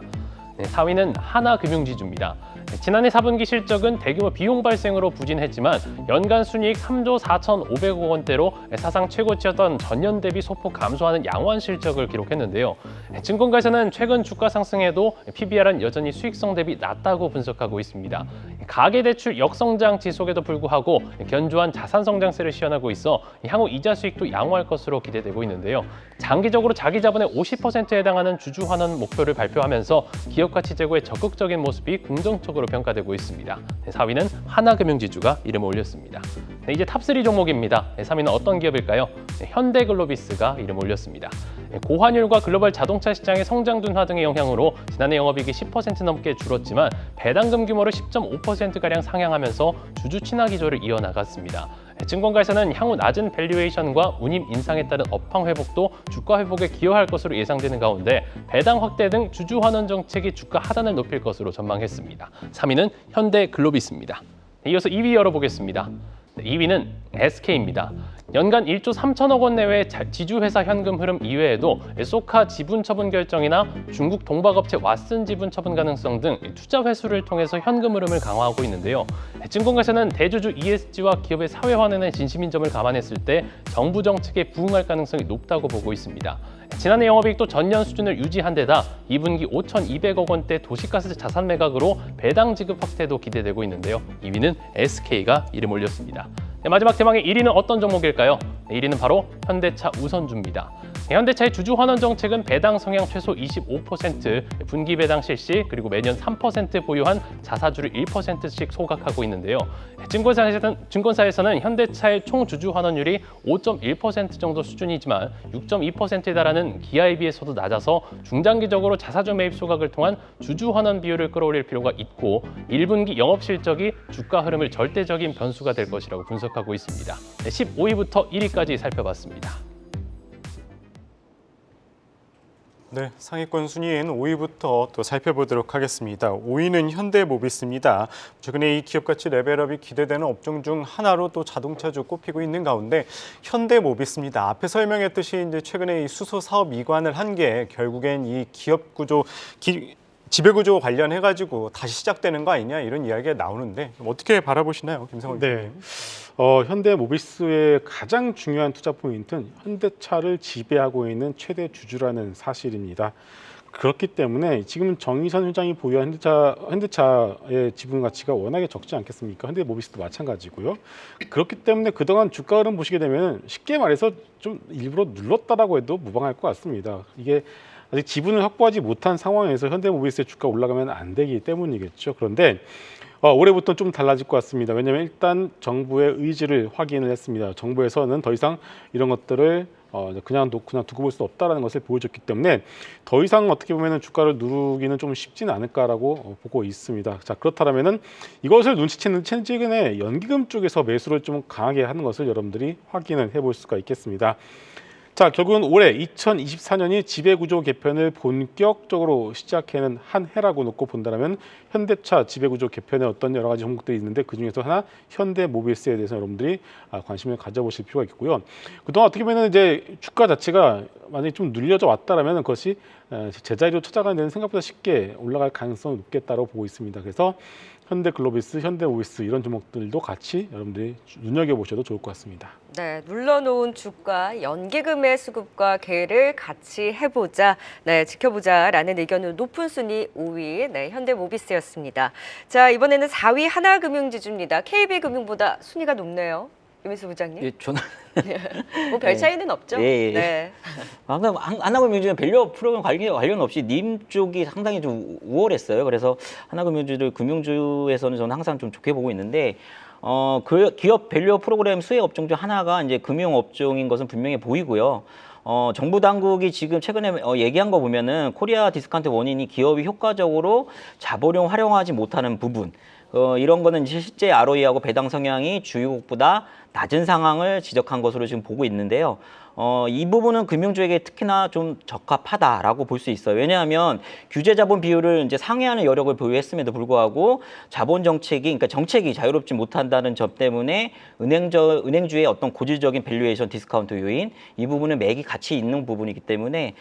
4위는 하나금융지주입니다. 지난해 4분기 실적은 대규모 비용 발생으로 부진했지만 연간 순이익 3조 4,500억 원대로 사상 최고치였던 전년 대비 소폭 감소하는 양호한 실적을 기록했는데요. 증권가에서는 최근 주가 상승에도 PBR은 여전히 수익성 대비 낮다고 분석하고 있습니다. 가계대출 역성장 지속에도 불구하고 견조한 자산성장세를 시현하고 있어 향후 이자 수익도 양호할 것으로 기대되고 있는데요. 장기적으로 자기 자본의 50%에 해당하는 주주 환원 목표를 발표하면서 기업 가치 제고의 적극적인 모습이 긍정적으로 평가되고 있습니다. 4위는 하나금융지주가 이름을 올렸습니다. 이제 탑3 종목입니다. 3위는 어떤 기업일까요? 현대글로비스가 이름을 올렸습니다. 고환율과 글로벌 자동차 시장의 성장 둔화 등의 영향으로 지난해 영업이익이 10% 넘게 줄었지만 배당금 규모를 10.5%가량 상향하면서 주주 친화 기조를 이어나갔습니다. 증권가에서는 향후 낮은 밸류에이션과 운임 인상에 따른 업황 회복도 주가 회복에 기여할 것으로 예상되는 가운데 배당 확대 등 주주 환원 정책이 주가 하단을 높일 것으로 전망했습니다. 3위는 현대글로비스입니다. 이어서 2위 열어보겠습니다. 2위는 SK입니다. 연간 1조 3천억 원 내외의 지주회사 현금 흐름 이외에도 소카 지분 처분 결정이나 중국 동박업체 왓슨 지분 처분 가능성 등 투자 회수를 통해서 현금 흐름을 강화하고 있는데요. 증권가에서는 대주주 ESG와 기업의 사회 환원의 진심인 점을 감안했을 때 정부 정책에 부응할 가능성이 높다고 보고 있습니다. 지난해 영업이익도 전년 수준을 유지한 데다 2분기 5,200억 원대 도시가스 자산 매각으로 배당 지급 확대도 기대되고 있는데요. 2위는 SK가 이름 올렸습니다. 마지막 대망의 1위는 어떤 종목일까요? 1위는 바로 현대차 우선주입니다. 현대차의 주주 환원 정책은 배당 성향 최소 25%, 분기 배당 실시, 그리고 매년 3% 보유한 자사주를 1%씩 소각하고 있는데요. 증권사에서는 현대차의 총 주주 환원율이 5.1% 정도 수준이지만 6.2%에 달하는 기아에 비해서도 낮아서 중장기적으로 자사주 매입 소각을 통한 주주 환원 비율을 끌어올릴 필요가 있고, 1분기 영업 실적이 주가 흐름을 절대적인 변수가 될 것이라고 분석하고 있습니다. 15위부터 1위까지 살펴봤습니다. 네, 상위권 순위인 5위부터 또 살펴보도록 하겠습니다. 5위는 현대모비스입니다. 최근에 이 기업 가치 레벨업이 기대되는 업종 중 하나로 또 자동차주 꼽히고 있는 가운데 현대모비스입니다. 앞에 설명했듯이 이제 최근에 이 수소 사업 이관을 한 게 결국엔 이 기업 구조 지배구조 관련해가지고 다시 시작되는 거 아니냐 이런 이야기가 나오는데 어떻게 바라보시나요, 김성훈 네. 현대모비스의 가장 중요한 투자 포인트는 현대차를 지배하고 있는 최대 주주라는 사실입니다. 그렇기 때문에 지금 정의선 회장이 보유한 현대차의 지분 가치가 워낙에 적지 않겠습니까? 현대모비스도 마찬가지고요. 그렇기 때문에 그동안 주가 흐름 보시게 되면 쉽게 말해서 좀 일부러 눌렀다라고 해도 무방할 것 같습니다. 이게 아직 지분을 확보하지 못한 상황에서 현대모비스의 주가 올라가면 안 되기 때문이겠죠. 그런데 올해부터 좀 달라질 것 같습니다. 왜냐하면 일단 정부의 의지를 확인을 했습니다. 정부에서는 더 이상 이런 것들을 그냥 두고 볼 수 없다라는 것을 보여줬기 때문에 더 이상 어떻게 보면 주가를 누르기는 좀 쉽지는 않을까라고 보고 있습니다. 자, 그렇다면은 이것을 눈치채는 최근에 연기금 쪽에서 매수를 좀 강하게 하는 것을 여러분들이 확인을 해볼 수가 있겠습니다. 자, 결국은 올해 2024년이 지배구조 개편을 본격적으로 시작하는 한 해라고 놓고 본다면 현대차 지배구조 개편에 어떤 여러 가지 종목들이 있는데 그 중에서 하나 현대모비스에 대해서 여러분들이 관심을 가져보실 필요가 있고요. 그동안 어떻게 보면 이제 주가 자체가 만약에 좀 눌려져 왔다라면 그것이 제자리로 찾아가는 데는 생각보다 쉽게 올라갈 가능성이 높겠다고 보고 있습니다. 그래서 현대글로비스, 현대모비스 이런 종목들도 같이 여러분들이 눈여겨보셔도 좋을 것 같습니다. 네, 눌러놓은 주가, 연기금의 수급과 궤를 같이 해보자, 네, 지켜보자라는 의견은 높은 순위 5위, 네, 현대모비스였습니다. 자, 이번에는 4위 하나금융지주입니다. KB금융보다 순위가 높네요. 유민수 부장님. 예, 저는 뭐 별 차이는 없죠? 예. 네. 항상 하나금융주는 밸류업 프로그램 관련 없이 님 쪽이 상당히 좀 우월했어요. 그래서 하나금융주를 금융주에서는 저는 항상 좀 좋게 보고 있는데 그 기업 밸류업 프로그램 수혜 업종 중 하나가 이제 금융 업종인 것은 분명히 보이고요. 정부 당국이 지금 최근에 얘기한 거 보면은 코리아 디스카운트 원인이 기업이 효과적으로 자본을 활용하지 못하는 부분. 이런 거는 실제 ROE하고 배당 성향이 주요국보다 낮은 상황을 지적한 것으로 지금 보고 있는데요. 이 부분은 금융주에게 특히나 좀 적합하다라고 볼 수 있어요. 왜냐하면 규제 자본 비율을 이제 상회하는 여력을 보유했음에도 불구하고 자본 정책이, 그러니까 정책이 자유롭지 못한다는 점 때문에 은행주의 어떤 고질적인 밸류에이션 디스카운트 요인, 이 부분은 맥이 같이 있는 부분이기 때문에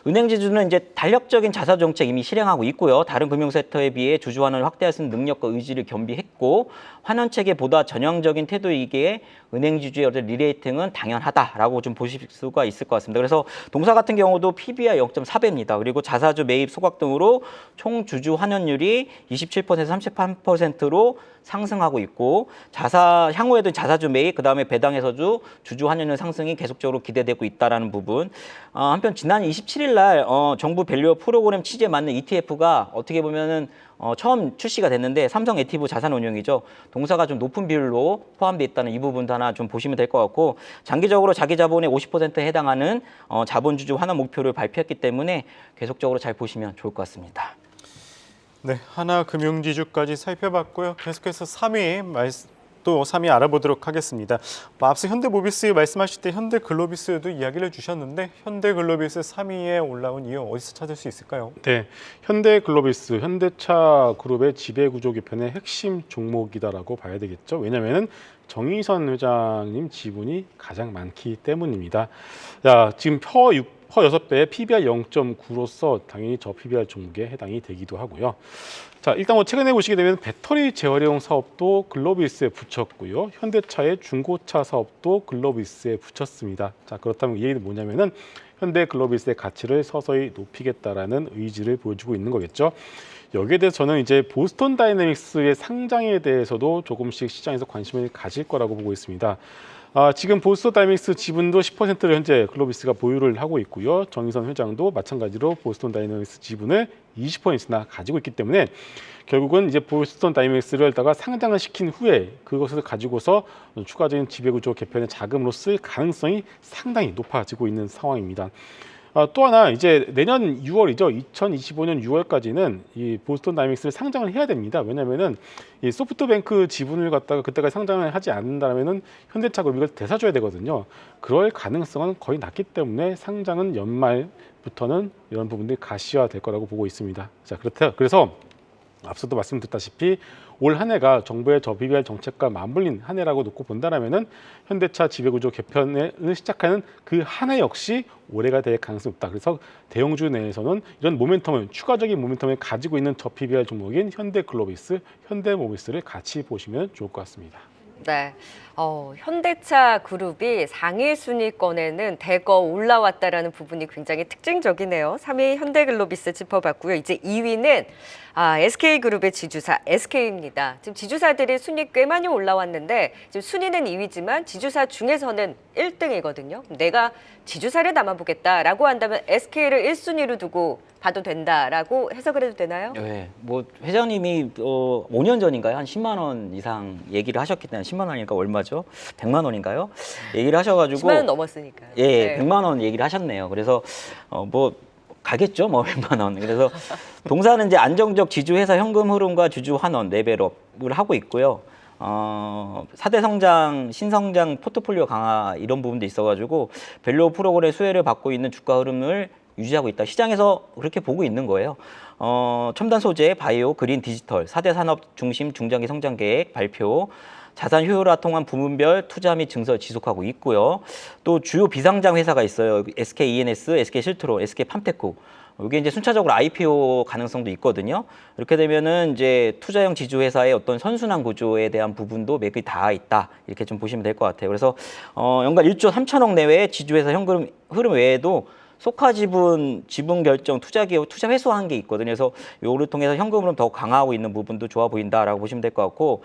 은행지주는 이제 탄력적인 자사 정책 이미 실행하고 있고요. 다른 금융 섹터에 비해 주주 환원을 확대할 수 있는 능력과 의지를 겸비했고 환원 체계보다 전형적인 태도이기에 은행지주의 어떤 리레이팅은 당연하다라고 좀 보실 수가 있을 것 같습니다. 그래서 동사 같은 경우도 PBR 0.4배입니다. 그리고 자사주 매입 소각 등으로 총 주주 환원율이 27%에서 33%로 상승하고 있고 향후에도 자사주 매입, 그다음에 배당에서도 주주 환원율 상승이 계속적으로 기대되고 있다라는 부분. 한편 지난 27일 날 정부 밸류업 프로그램 취지에 맞는 ETF가 어떻게 보면은 처음 출시가 됐는데 삼성 액티브 자산운용이죠. 동사가 좀 높은 비율로 포함되어 있다는 이 부분도 하나 좀 보시면 될 것 같고 장기적으로 자기 자본의 50%에 해당하는 자본주주 환원 목표를 발표했기 때문에 계속적으로 잘 보시면 좋을 것 같습니다. 네, 하나금융지주까지 살펴봤고요. 계속해서 3위 알아보도록 하겠습니다. 앞서 현대모비스 말씀하실 때 현대글로비스도 이야기를 주셨는데 현대글로비스 3위에 올라온 이유 어디서 찾을 수 있을까요? 네, 현대글로비스, 현대차 그룹의 지배구조 개편의 핵심 종목이다라고 봐야 되겠죠. 왜냐하면 정의선 회장님 지분이 가장 많기 때문입니다. 자, 지금 허 6배의 PBR 0.9로서 당연히 저 PBR 종목에 해당이 되기도 하고요. 자, 일단 최근에 보시게 되면 배터리 재활용 사업도 글로비스에 붙였고요. 현대차의 중고차 사업도 글로비스에 붙였습니다. 자, 그렇다면 이 얘기는 뭐냐면은 현대글로비스의 가치를 서서히 높이겠다라는 의지를 보여주고 있는 거겠죠. 여기에 대해서 저는 이제 보스턴 다이내믹스의 상장에 대해서도 조금씩 시장에서 관심을 가질 거라고 보고 있습니다. 지금 보스턴 다이내믹스 지분도 10%를 현재 글로비스가 보유를 하고 있고요. 정의선 회장도 마찬가지로 보스턴 다이내믹스 지분을 20%나 가지고 있기 때문에 결국은 이제 보스턴 다이내믹스를 다가 상장을 시킨 후에 그것을 가지고서 추가적인 지배구조 개편의 자금으로 쓸 가능성이 상당히 높아지고 있는 상황입니다. 또 하나 이제 내년 6월이죠. 2025년 6월까지는 이 보스턴 다이내믹스를 상장을 해야 됩니다. 왜냐하면은 이 소프트뱅크 지분을 갖다가 그때까지 상장을 하지 않는다면은 현대차 그룹이 이걸 되사줘야 되거든요. 그럴 가능성은 거의 낮기 때문에 상장은 연말부터는 이런 부분들이 가시화될 거라고 보고 있습니다. 자, 그래서 앞서도 말씀드렸다시피 올 한 해가 정부의 저PBR 정책과 맞물린 한 해라고 놓고 본다면은 현대차 지배구조 개편을 시작하는 그 한 해 역시 올해가 될 가능성이 높다. 그래서 대형주 내에서는 이런 추가적인 모멘텀을 가지고 있는 저PBR 종목인 현대글로비스, 현대모비스를 같이 보시면 좋을 것 같습니다. 네. 현대차 그룹이 상위 순위권에는 대거 올라왔다라는 부분이 굉장히 특징적이네요. 3위 현대글로비스 짚어봤고요. 이제 2위는 SK그룹의 지주사 SK입니다. 지금 지주사들이 순위 꽤 많이 올라왔는데 지금 순위는 2위지만 지주사 중에서는 1등이거든요. 내가 지주사를 남아보겠다라고 한다면 SK를 1순위로 두고 봐도 된다라고 해석을 해도 되나요? 네, 뭐 회장님이 5년 전인가요? 한 10만 원 이상 얘기를 하셨기 때문에 10만 원이니까 얼마죠? 100만 원인가요? 얘기를 하셔가지고 10만 원 넘었으니까요. 예, 네. 100만 원 얘기를 하셨네요. 그래서 뭐 가겠죠, 뭐 100만 원. 그래서 동사는 이제 안정적 지주회사 현금 흐름과 주주 환원 레벨업을 하고 있고요. 4대 성장, 신성장 포트폴리오 강화 이런 부분도 있어가지고 밸류 프로그램 수혜를 받고 있는 주가 흐름을 유지하고 있다. 시장에서 그렇게 보고 있는 거예요. 첨단 소재, 바이오, 그린, 디지털, 4대 산업 중심 중장기 성장 계획 발표, 자산 효율화 통한 부문별 투자 및 증설 지속하고 있고요. 또 주요 비상장 회사가 있어요. SK E&S, SK 실트론, SK 팜테크. 이게 이제 순차적으로 IPO 가능성도 있거든요. 이렇게 되면은 이제 투자형 지주 회사의 어떤 선순환 구조에 대한 부분도 맥이 닿아 있다. 이렇게 좀 보시면 될 것 같아요. 그래서 연간 1조 3천억 내외의 지주 회사 현금 흐름 외에도 소카 지분 결정, 투자 기업, 투자 회수한 게 있거든요. 그래서 요를 통해서 현금으로 더 강화하고 있는 부분도 좋아 보인다라고 보시면 될 것 같고,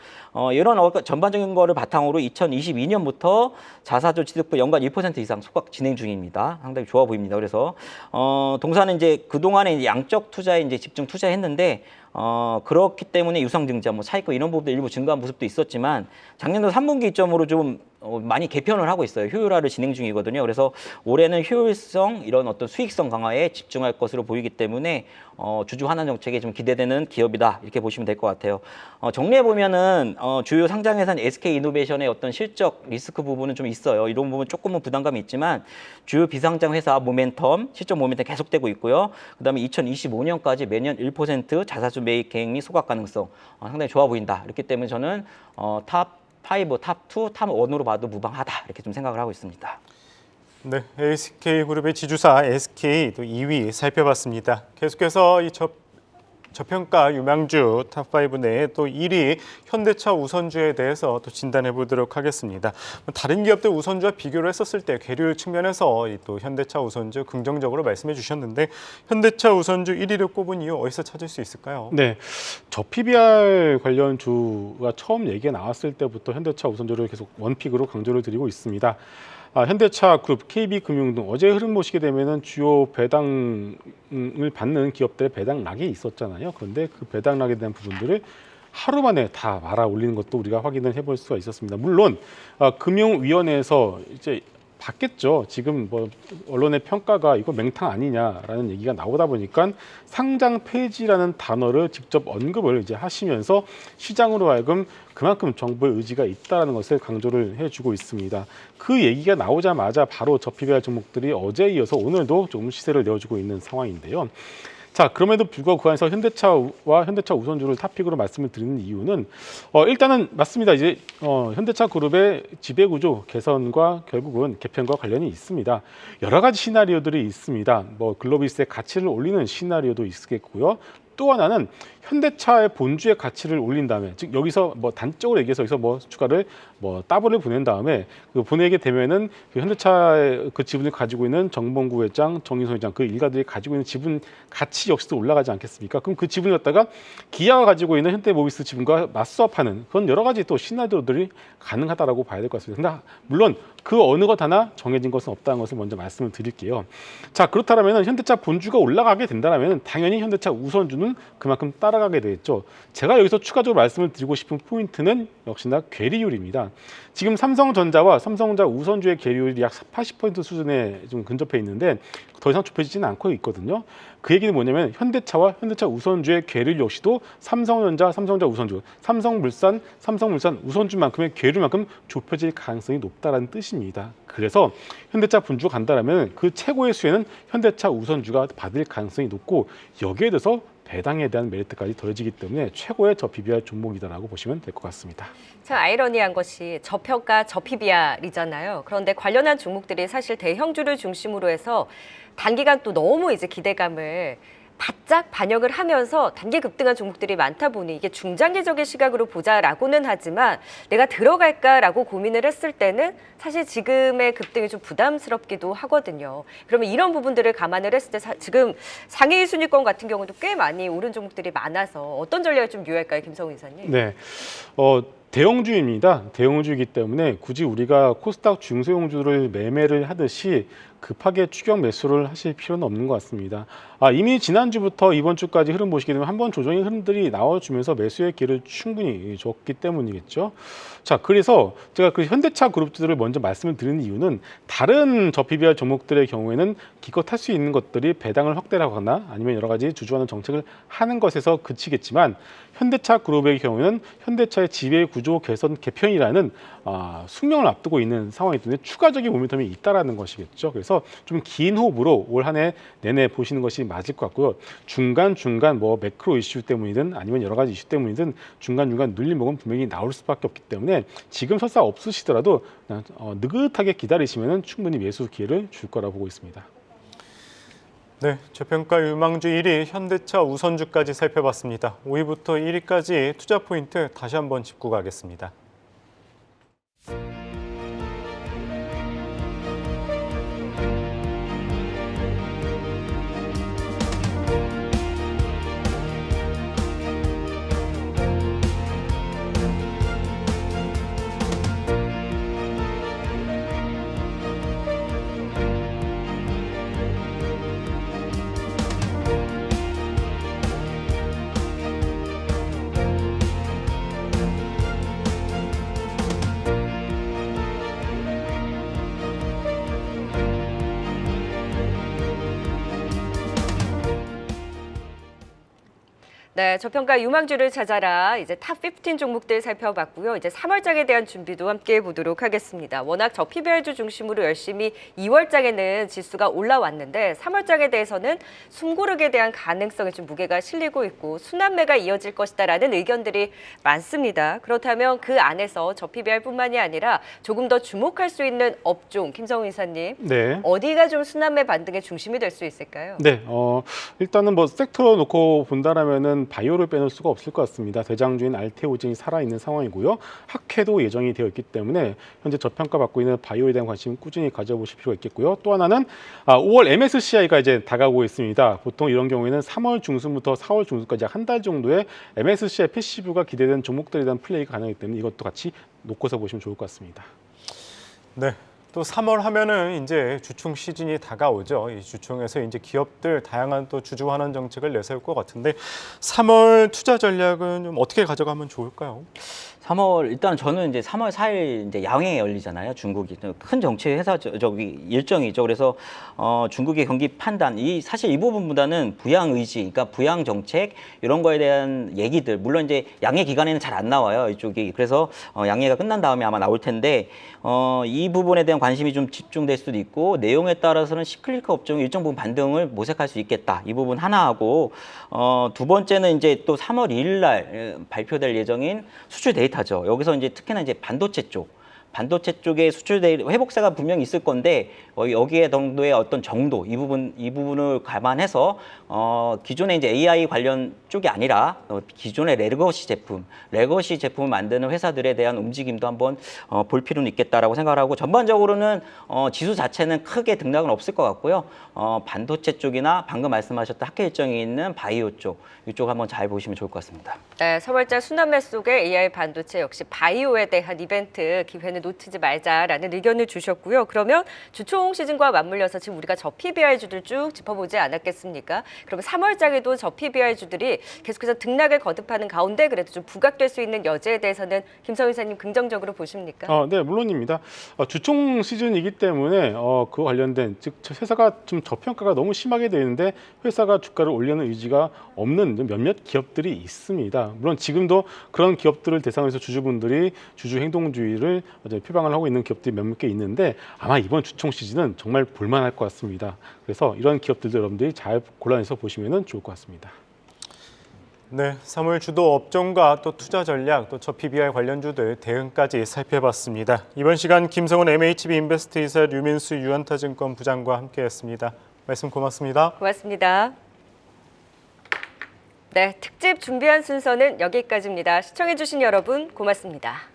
이런 전반적인 거를 바탕으로 2022년부터 자사주 취득분 연간 1% 이상 소각 진행 중입니다. 상당히 좋아 보입니다. 그래서 동사는 이제 그 동안에 이제 양적 투자에 이제 집중 투자했는데. 그렇기 때문에 유상증자, 뭐 차익과 이런 부분도 일부 증가한 모습도 있었지만 작년도 3분기 이점으로 좀 많이 개편을 하고 있어요. 효율화를 진행 중이거든요. 그래서 올해는 효율성, 이런 어떤 수익성 강화에 집중할 것으로 보이기 때문에 주주 환원 정책에 좀 기대되는 기업이다. 이렇게 보시면 될 것 같아요. 정리해 보면은 주요 상장회사는 SK 이노베이션의 어떤 실적 리스크 부분은 좀 있어요. 이런 부분 조금은 부담감이 있지만 주요 비상장 회사 모멘텀, 실적 모멘텀 계속되고 있고요. 그다음에 2025년까지 매년 1% 자사주 매입 계획 및 소각 가능성 상당히 좋아 보인다. 이렇기 때문에 저는 탑 5, 탑 2, 탑 1으로 봐도 무방하다. 이렇게 좀 생각을 하고 있습니다. 네, SK그룹의 지주사 SK 또 2위 살펴봤습니다. 계속해서 이 저평가 유망주 탑5 내에 또 1위 현대차 우선주에 대해서 또 진단해 보도록 하겠습니다. 다른 기업들 우선주와 비교를 했었을 때 계류율 측면에서 또 현대차 우선주 긍정적으로 말씀해 주셨는데 현대차 우선주 1위를 꼽은 이유 어디서 찾을 수 있을까요? 네, 저 PBR 관련 주가 처음 얘기가 나왔을 때부터 현대차 우선주를 계속 원픽으로 강조를 드리고 있습니다. 현대차 그룹, KB금융 등 어제 흐름 보시게 되면은 주요 배당을 받는 기업들의 배당락이 있었잖아요. 그런데 그 배당락에 대한 부분들을 하루 만에 다 말아 올리는 것도 우리가 확인을 해볼 수가 있었습니다. 물론 금융위원회에서 이제 봤겠죠. 지금 뭐 언론의 평가가 이거 맹탕 아니냐라는 얘기가 나오다 보니까 상장 폐지라는 단어를 직접 언급을 이제 하시면서 시장으로 하여금 그만큼 정부의 의지가 있다는 것을 강조를 해주고 있습니다. 그 얘기가 나오자마자 바로 저PBR 종목들이 어제에 이어서 오늘도 조금 시세를 내어주고 있는 상황인데요. 자, 그럼에도 불구하고 그 안에서 현대차와 현대차 우선주를 탑픽으로 말씀을 드리는 이유는 일단은 맞습니다. 이제 현대차 그룹의 지배구조 개선과 결국은 개편과 관련이 있습니다. 여러 가지 시나리오들이 있습니다. 뭐 글로비스의 가치를 올리는 시나리오도 있겠고요. 또 하나는 현대차의 본주의 가치를 올린 다음에, 즉 여기서 뭐 단적으로 얘기해서 여기서 뭐 주가를 뭐 따블을 보낸 다음에 그 보내게 되면은 그 현대차의 그 지분을 가지고 있는 정봉구 회장, 정인선 회장 그 일가들이 가지고 있는 지분 가치 역시도 올라가지 않겠습니까? 그럼 그 지분을 갖다가 기아가 가지고 있는 현대모비스 지분과 맞수합하는 그런 여러 가지 또 시나리오들이 가능하다라고 봐야 될 것 같습니다. 근데 물론 그 어느 것 하나 정해진 것은 없다는 것을 먼저 말씀을 드릴게요. 자, 그렇다면 현대차 본주가 올라가게 된다면 당연히 현대차 우선주는 그만큼 따라가게 되겠죠. 제가 여기서 추가적으로 말씀을 드리고 싶은 포인트는 역시나 괴리율입니다. 지금 삼성전자와 삼성전자 우선주의 괴리율이 약 80% 수준에 좀 근접해 있는데 더 이상 좁혀지지는 않고 있거든요. 그 얘기는 뭐냐면 현대차와 현대차 우선주의 괴리율 역시도 삼성전자 우선주, 삼성물산 우선주만큼의 괴리율만큼 좁혀질 가능성이 높다는 뜻입니다. 그래서 현대차 분주가 간다라면 그 최고의 수혜는 현대차 우선주가 받을 가능성이 높고 여기에 대해서 배당에 대한 메리트까지 더해지기 때문에 최고의 저PBR 종목이다라고 보시면 될 것 같습니다. 참 아이러니한 것이 저평가 저PBR이잖아요. 그런데 관련한 종목들이 사실 대형주를 중심으로 해서 단기간 또 너무 이제 기대감을 바짝 반영을 하면서 단기 급등한 종목들이 많다 보니 이게 중장기적인 시각으로 보자라고는 하지만 내가 들어갈까라고 고민을 했을 때는 사실 지금의 급등이 좀 부담스럽기도 하거든요. 그러면 이런 부분들을 감안을 했을 때 지금 상위 순위권 같은 경우도 꽤 많이 오른 종목들이 많아서 어떤 전략을 좀 유효할까요, 김성우 이사님? 네. 대형주입니다. 대형주이기 때문에 굳이 우리가 코스닥 중소형주를 매매를 하듯이 급하게 추격 매수를 하실 필요는 없는 것 같습니다. 이미 지난주부터 이번 주까지 흐름 보시게 되면 한번 조정의 흐름들이 나와주면서 매수의 기회를 충분히 줬기 때문이겠죠. 자, 그래서 제가 그 현대차 그룹주들을 먼저 말씀을 드리는 이유는 다른 저PBR 종목들의 경우에는 기껏 할 수 있는 것들이 배당을 확대하거나 아니면 여러 가지 주주하는 정책을 하는 것에서 그치겠지만 현대차 그룹의 경우에는 현대차의 지배 구조 개선 개편이라는 숙명을 앞두고 있는 상황이기 때문에 추가적인 모멘텀이 있다라는 것이겠죠. 그래서 좀 긴 호흡으로 올 한 해 내내 보시는 것이 맞을 것 같고요. 중간중간 뭐 매크로 이슈 때문이든 아니면 여러 가지 이슈 때문이든 중간중간 눌림목은 분명히 나올 수밖에 없기 때문에 지금 설사 없으시더라도 그냥 느긋하게 기다리시면 충분히 매수 기회를 줄 거라 보고 있습니다. 네, 저평가 유망주 1위 현대차 우선주까지 살펴봤습니다. 5위부터 1위까지 투자 포인트 다시 한번 짚고 가겠습니다. 네, 저평가 유망주를 찾아라. 이제 탑 15 종목들 살펴봤고요. 이제 3월장에 대한 준비도 함께 해보도록 하겠습니다. 워낙 저PBR주 중심으로 열심히 2월장에는 지수가 올라왔는데 3월장에 대해서는 숨고르게 대한 가능성에 좀 무게가 실리고 있고 순환매가 이어질 것이다라는 의견들이 많습니다. 그렇다면 그 안에서 저PBR뿐만이 아니라 조금 더 주목할 수 있는 업종, 김성우 이사님. 네. 어디가 좀 순환매 반등의 중심이 될 수 있을까요? 네, 일단은 뭐 섹터로 놓고 본다라면은 바이오를 빼놓을 수가 없을 것 같습니다. 대장주인 알테오젠이 살아있는 상황이고요. 학회도 예정이 되어 있기 때문에 현재 저평가받고 있는 바이오에 대한 관심 꾸준히 가져보실 필요가 있겠고요. 또 하나는 5월 MSCI가 이제 다가오고 있습니다. 보통 이런 경우에는 3월 중순부터 4월 중순까지 약 한 달 정도의 MSCI 패시브가 기대되는 종목들에 대한 플레이가 가능하기 때문에 이것도 같이 놓고서 보시면 좋을 것 같습니다. 네. 또 3월 하면은 이제 주총 시즌이 다가오죠. 이 주총에서 이제 기업들 다양한 또 주주 환원 정책을 내세울 것 같은데 3월 투자 전략은 좀 어떻게 가져가면 좋을까요? 3월 일단 저는 이제 3월 4일 이제 양회에 열리잖아요. 중국이 큰 정치 회사 저기 일정이죠. 그래서 중국의 경기 판단 사실 이 부분보다는 부양 의지, 그러니까 부양 정책 이런 거에 대한 얘기들 물론 이제 양회 기간에는 잘 안 나와요. 이쪽이 그래서 양회가 끝난 다음에 아마 나올 텐데 이 부분에 대한 관심이 좀 집중될 수도 있고 내용에 따라서는 시클리카 업종이 일정 부분 반등을 모색할 수 있겠다. 이 부분 하나 하고 두 번째는 이제 또 3월 2일 날 발표될 예정인 수출 데이터죠. 여기서 이제 특히나 이제 반도체 쪽에 수출 회복세가 분명히 있을 건데 여기에 정도의 어떤 정도 이 부분을 감안해서 기존의 이제 AI 관련 쪽이 아니라 기존의 레거시 제품을 만드는 회사들에 대한 움직임도 한번 볼 필요는 있겠다라고 생각하고 전반적으로는 지수 자체는 크게 등락은 없을 것 같고요. 반도체 쪽이나 방금 말씀하셨던 학회 일정이 있는 바이오 이쪽 한번 잘 보시면 좋을 것 같습니다. 네, 3월달 순환매 속에 AI 반도체 역시 바이오에 대한 이벤트 기회는 놓치지 말자라는 의견을 주셨고요. 그러면 주총 시즌과 맞물려서 지금 우리가 저PBR주들 쭉 짚어보지 않았겠습니까? 그러면 3월장에도 저PBR주들이 계속해서 등락을 거듭하는 가운데 그래도 좀 부각될 수 있는 여지에 대해서는 김성희 이사님 긍정적으로 보십니까? 네, 물론입니다. 주총 시즌이기 때문에 그와 관련된 즉 회사가 좀 저평가가 너무 심하게 되는데 회사가 주가를 올리는 의지가 없는 몇몇 기업들이 있습니다. 물론 지금도 그런 기업들을 대상으로 해서 주주분들이 주주 행동주의를 표방을 하고 있는 기업들이 몇몇 개 있는데 아마 이번 주총 시즌은 정말 볼만할 것 같습니다. 그래서 이런 기업들도 여러분들이 잘 골라내서 보시면 좋을 것 같습니다. 네, 3월 주도 업종과 또 투자 전략, 또 저PBR 관련주들 대응까지 살펴봤습니다. 이번 시간 김성훈 MHB 인베스트 이사 류민수 유한타증권 부장과 함께했습니다. 말씀 고맙습니다. 고맙습니다. 네, 특집 준비한 순서는 여기까지입니다. 시청해주신 여러분 고맙습니다.